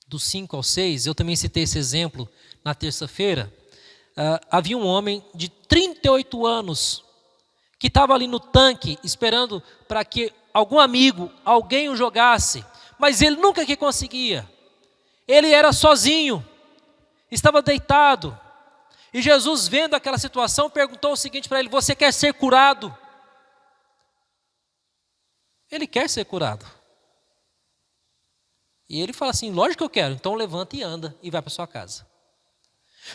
do 5 ao 6, eu também citei esse exemplo na terça-feira. Havia um homem de 38 anos que estava ali no tanque esperando para que algum amigo, alguém o jogasse, mas ele nunca que conseguia. Ele era sozinho, estava deitado. E Jesus, vendo aquela situação, perguntou o seguinte para ele: você quer ser curado? Ele quer ser curado. E ele fala assim: lógico que eu quero. Então levanta e anda e vai para sua casa.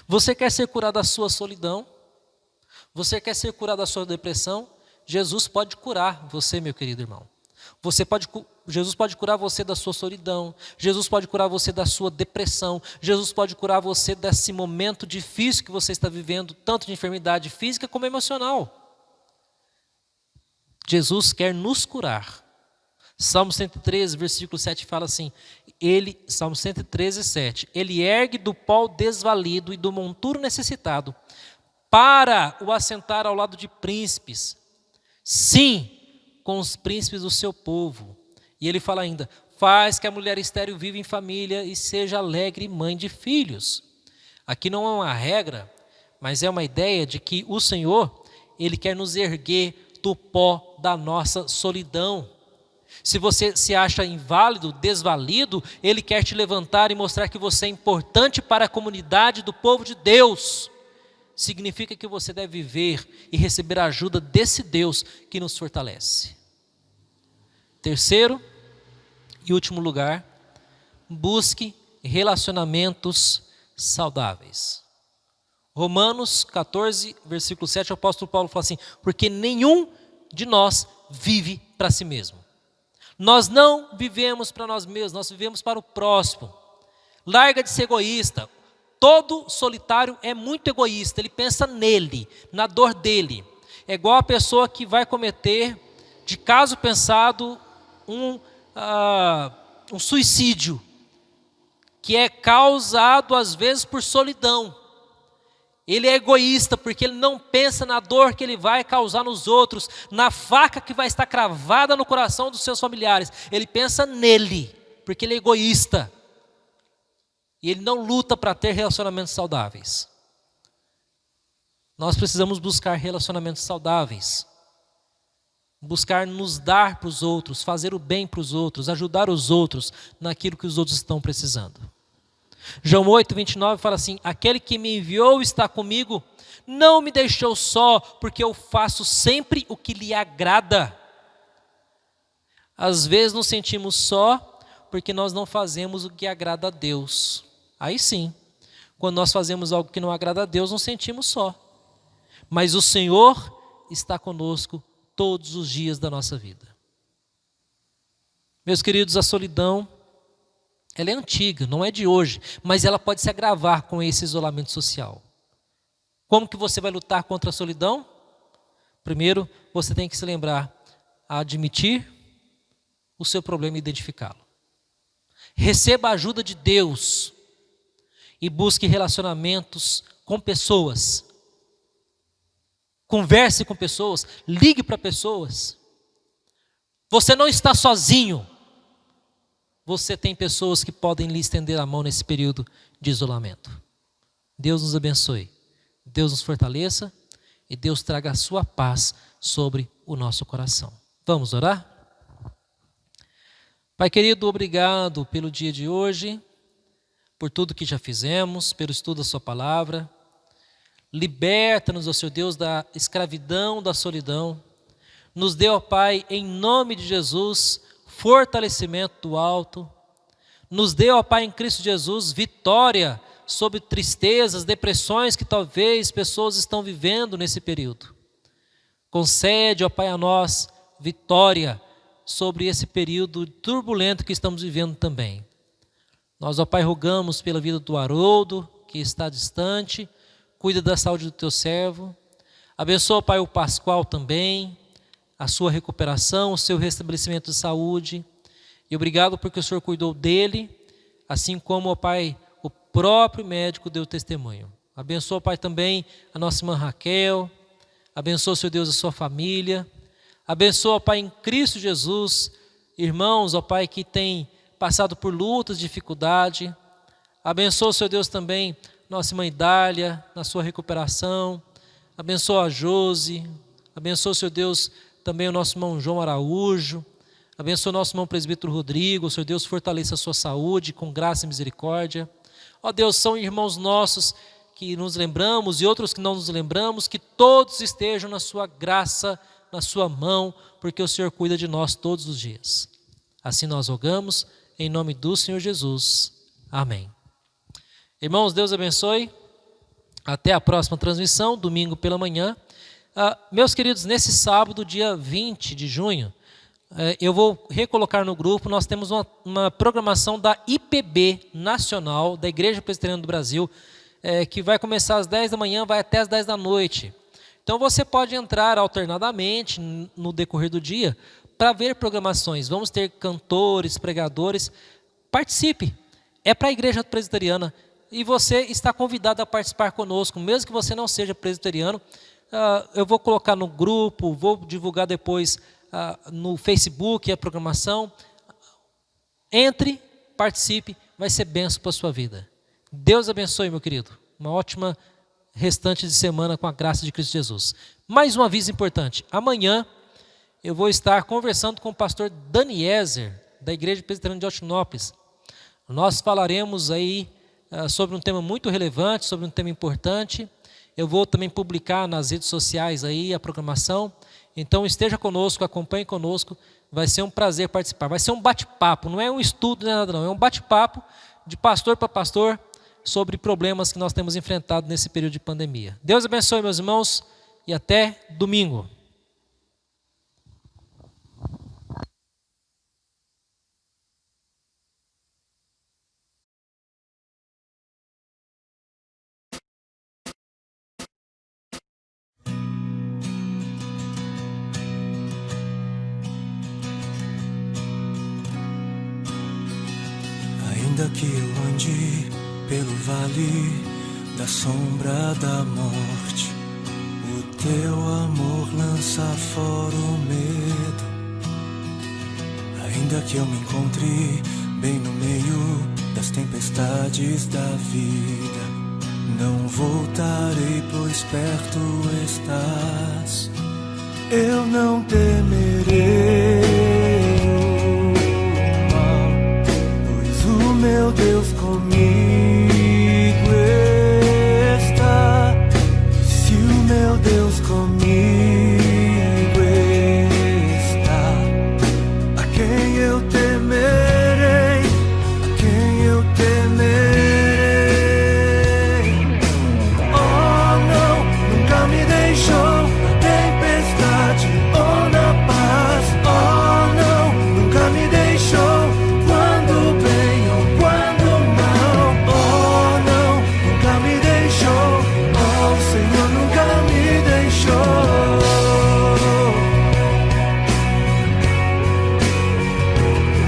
Você quer ser curado da sua solidão? Você quer ser curado da sua depressão? Jesus pode curar você, meu querido irmão. Jesus pode curar você da sua solidão. Jesus pode curar você da sua depressão. Jesus pode curar você desse momento difícil que você está vivendo, tanto de enfermidade física como emocional. Jesus quer nos curar. Salmo 113, versículo 7 fala assim, Salmo 113, 7, ele ergue do pó o desvalido e do monturo necessitado, para o assentar ao lado de príncipes, sim, com os príncipes do seu povo. E ele fala ainda, faz que a mulher estéril viva em família e seja alegre mãe de filhos. Aqui não é uma regra, mas é uma ideia de que o Senhor, Ele quer nos erguer do pó da nossa solidão. Se você se acha inválido, desvalido, Ele quer te levantar e mostrar que você é importante para a comunidade do povo de Deus. Significa que você deve viver e receber a ajuda desse Deus que nos fortalece. Terceiro e último lugar, busque relacionamentos saudáveis. Romanos 14, versículo 7, o apóstolo Paulo fala assim, porque nenhum de nós vive para si mesmo. Nós não vivemos para nós mesmos, nós vivemos para o próximo. Larga de ser egoísta. Todo solitário é muito egoísta, ele pensa nele, na dor dele. É igual a pessoa que vai cometer, de caso pensado, um suicídio, que é causado às vezes por solidão. Ele é egoísta porque ele não pensa na dor que ele vai causar nos outros, na faca que vai estar cravada no coração dos seus familiares. Ele pensa nele, porque ele é egoísta. e ele não luta para ter relacionamentos saudáveis. Nós precisamos buscar relacionamentos saudáveis, buscar nos dar para os outros, fazer o bem para os outros, ajudar os outros naquilo que os outros estão precisando. João 8:29 fala assim: aquele que me enviou está comigo, não me deixou só, porque eu faço sempre o que lhe agrada. Às vezes nos sentimos só, porque nós não fazemos o que agrada a Deus. Aí sim, quando nós fazemos algo que não agrada a Deus, nos sentimos só. Mas o Senhor está conosco todos os dias da nossa vida. Meus queridos, a solidão, ela é antiga, não é de hoje, mas ela pode se agravar com esse isolamento social. Como que você vai lutar contra a solidão? Primeiro, você tem que se lembrar a admitir o seu problema e identificá-lo. Receba a ajuda de Deus e busque relacionamentos com pessoas. Converse com pessoas, ligue para pessoas. Você não está sozinho. Você tem pessoas que podem lhe estender a mão nesse período de isolamento. Deus nos abençoe, Deus nos fortaleça e Deus traga a sua paz sobre o nosso coração. Vamos orar? Pai querido, obrigado pelo dia de hoje, por tudo que já fizemos, pelo estudo da sua palavra. Liberta-nos, ó Senhor Deus, da escravidão, da solidão. Nos dê, ó Pai, em nome de Jesus, fortalecimento do alto. Nos dê, ó Pai, em Cristo Jesus, vitória sobre tristezas, depressões que talvez pessoas estão vivendo nesse período. Concede, ó Pai, a nós vitória sobre esse período turbulento que estamos vivendo também. Nós, ó Pai, rogamos pela vida do Haroldo, que está distante. Cuida da saúde do teu servo. Abençoa, Pai, o Pascoal também, a sua recuperação, o seu restabelecimento de saúde. E obrigado porque o Senhor cuidou dele, assim como, ó Pai, o próprio médico deu testemunho. Abençoa, Pai, também a nossa irmã Raquel. Abençoa, Senhor Deus, a sua família. Abençoa, Pai, em Cristo Jesus, irmãos, ó Pai, que têm passado por lutas, dificuldade. Abençoa, Senhor Deus, também nossa irmã Idália, na sua recuperação. Abençoa a Josi. Abençoa, Senhor Deus, também o nosso irmão João Araújo. Abençoa o nosso irmão presbítero Rodrigo. Senhor Deus, fortaleça a sua saúde com graça e misericórdia. Ó Deus, são irmãos nossos que nos lembramos e outros que não nos lembramos, que todos estejam na sua graça, na sua mão, porque o Senhor cuida de nós todos os dias. Assim nós rogamos, em nome do Senhor Jesus. Amém. Irmãos, Deus abençoe. Até a próxima transmissão, domingo pela manhã. Meus queridos, nesse sábado, dia 20 de junho, eu vou recolocar no grupo, nós temos uma programação da IPB Nacional, da Igreja Presbiteriana do Brasil, que vai começar às 10 da manhã, vai até às 10 da noite. Então você pode entrar alternadamente no decorrer do dia para ver programações. Vamos ter cantores, pregadores. Participe. É para a Igreja Presbiteriana. E você está convidado a participar conosco, mesmo que você não seja presbiteriano. Eu vou colocar no grupo, vou divulgar depois no Facebook a programação. Entre, participe, vai ser bênção para a sua vida. Deus abençoe, meu querido. Uma ótima restante de semana com a graça de Cristo Jesus. Mais um aviso importante. Amanhã eu vou estar conversando com o pastor Daniezer, da Igreja Presbiteriana de Altinópolis. Nós falaremos aí sobre um tema muito relevante, sobre um tema importante. Eu vou também publicar nas redes sociais aí a programação. Então esteja conosco, acompanhe conosco. Vai ser um prazer participar. Vai ser um bate-papo, não é um estudo, não é nada não. É um bate-papo de pastor para pastor sobre problemas que nós temos enfrentado nesse período de pandemia. Deus abençoe, meus irmãos, e até domingo. Ainda que eu ande pelo vale da sombra da morte, o teu amor lança fora o medo. Ainda que eu me encontre bem no meio das tempestades da vida. Não voltarei, pois perto estás. Eu não temerei o mal, pois o meu Deus comigo está. Se o meu Deus comigo está, a quem eu temerei? A quem eu temerei? Oh, não, nunca me deixou na tempestade ou na paz. Oh, não, nunca me deixou quando bem ou quando mal. Oh, não, nunca me deixou. Oh, o Senhor nunca me deixou.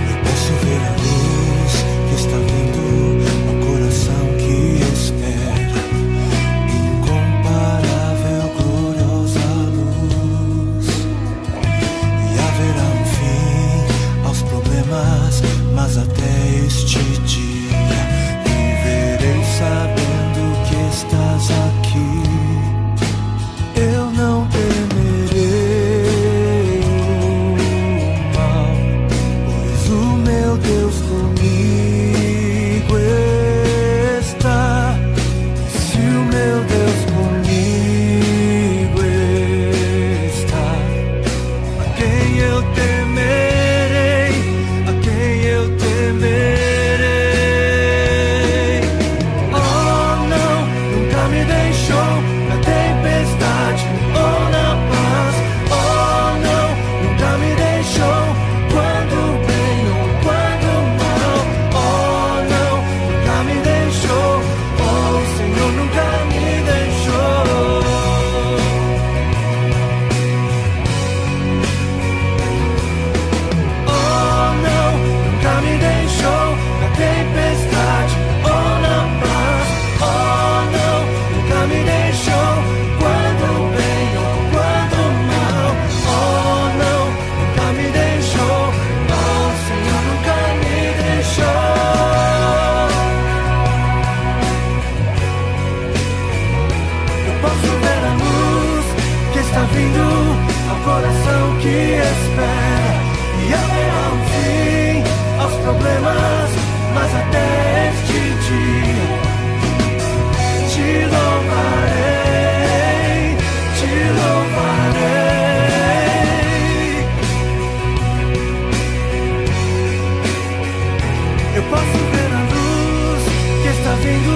Eu posso ver a luz que está vindo ao coração que espera. Incomparável, gloriosa luz. E haverá um fim aos problemas, mas até este dia viverei sabendo que estás aqui. Eu não temerei o mal, pois o meu Deus comigo está. Se o meu Deus comigo está, a quem eu temerei? A quem eu temerei? Oh, não, nunca me deixou na tempestade ou na paz. Oh, não, nunca me deixou quando bem ou quando mal. Oh, não, nunca me deixou. Oh, o Senhor nunca me deixou. Oh, não, nunca me deixou na tempestade ou na paz. Oh, não, nunca me deixou quando bem ou quando mal. Oh, não, nunca me deixou. Oh, o Senhor nunca me deixou. Eu posso ver a luz que está vindo ao coração que espera. E haverá um fim aos problemas, mas até este dia te louvarei, te louvarei. Eu posso ver a luz que está vindo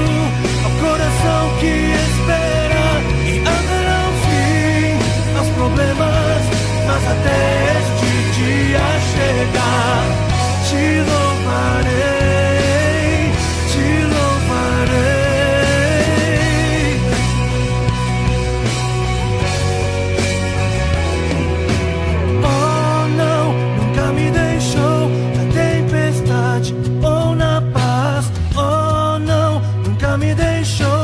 ao coração que espera. E haverá um fim aos problemas, mas até este dia chegar, te louvarei, te louvarei. Oh, não, nunca me deixou na tempestade ou na paz. Oh, não, nunca me deixou.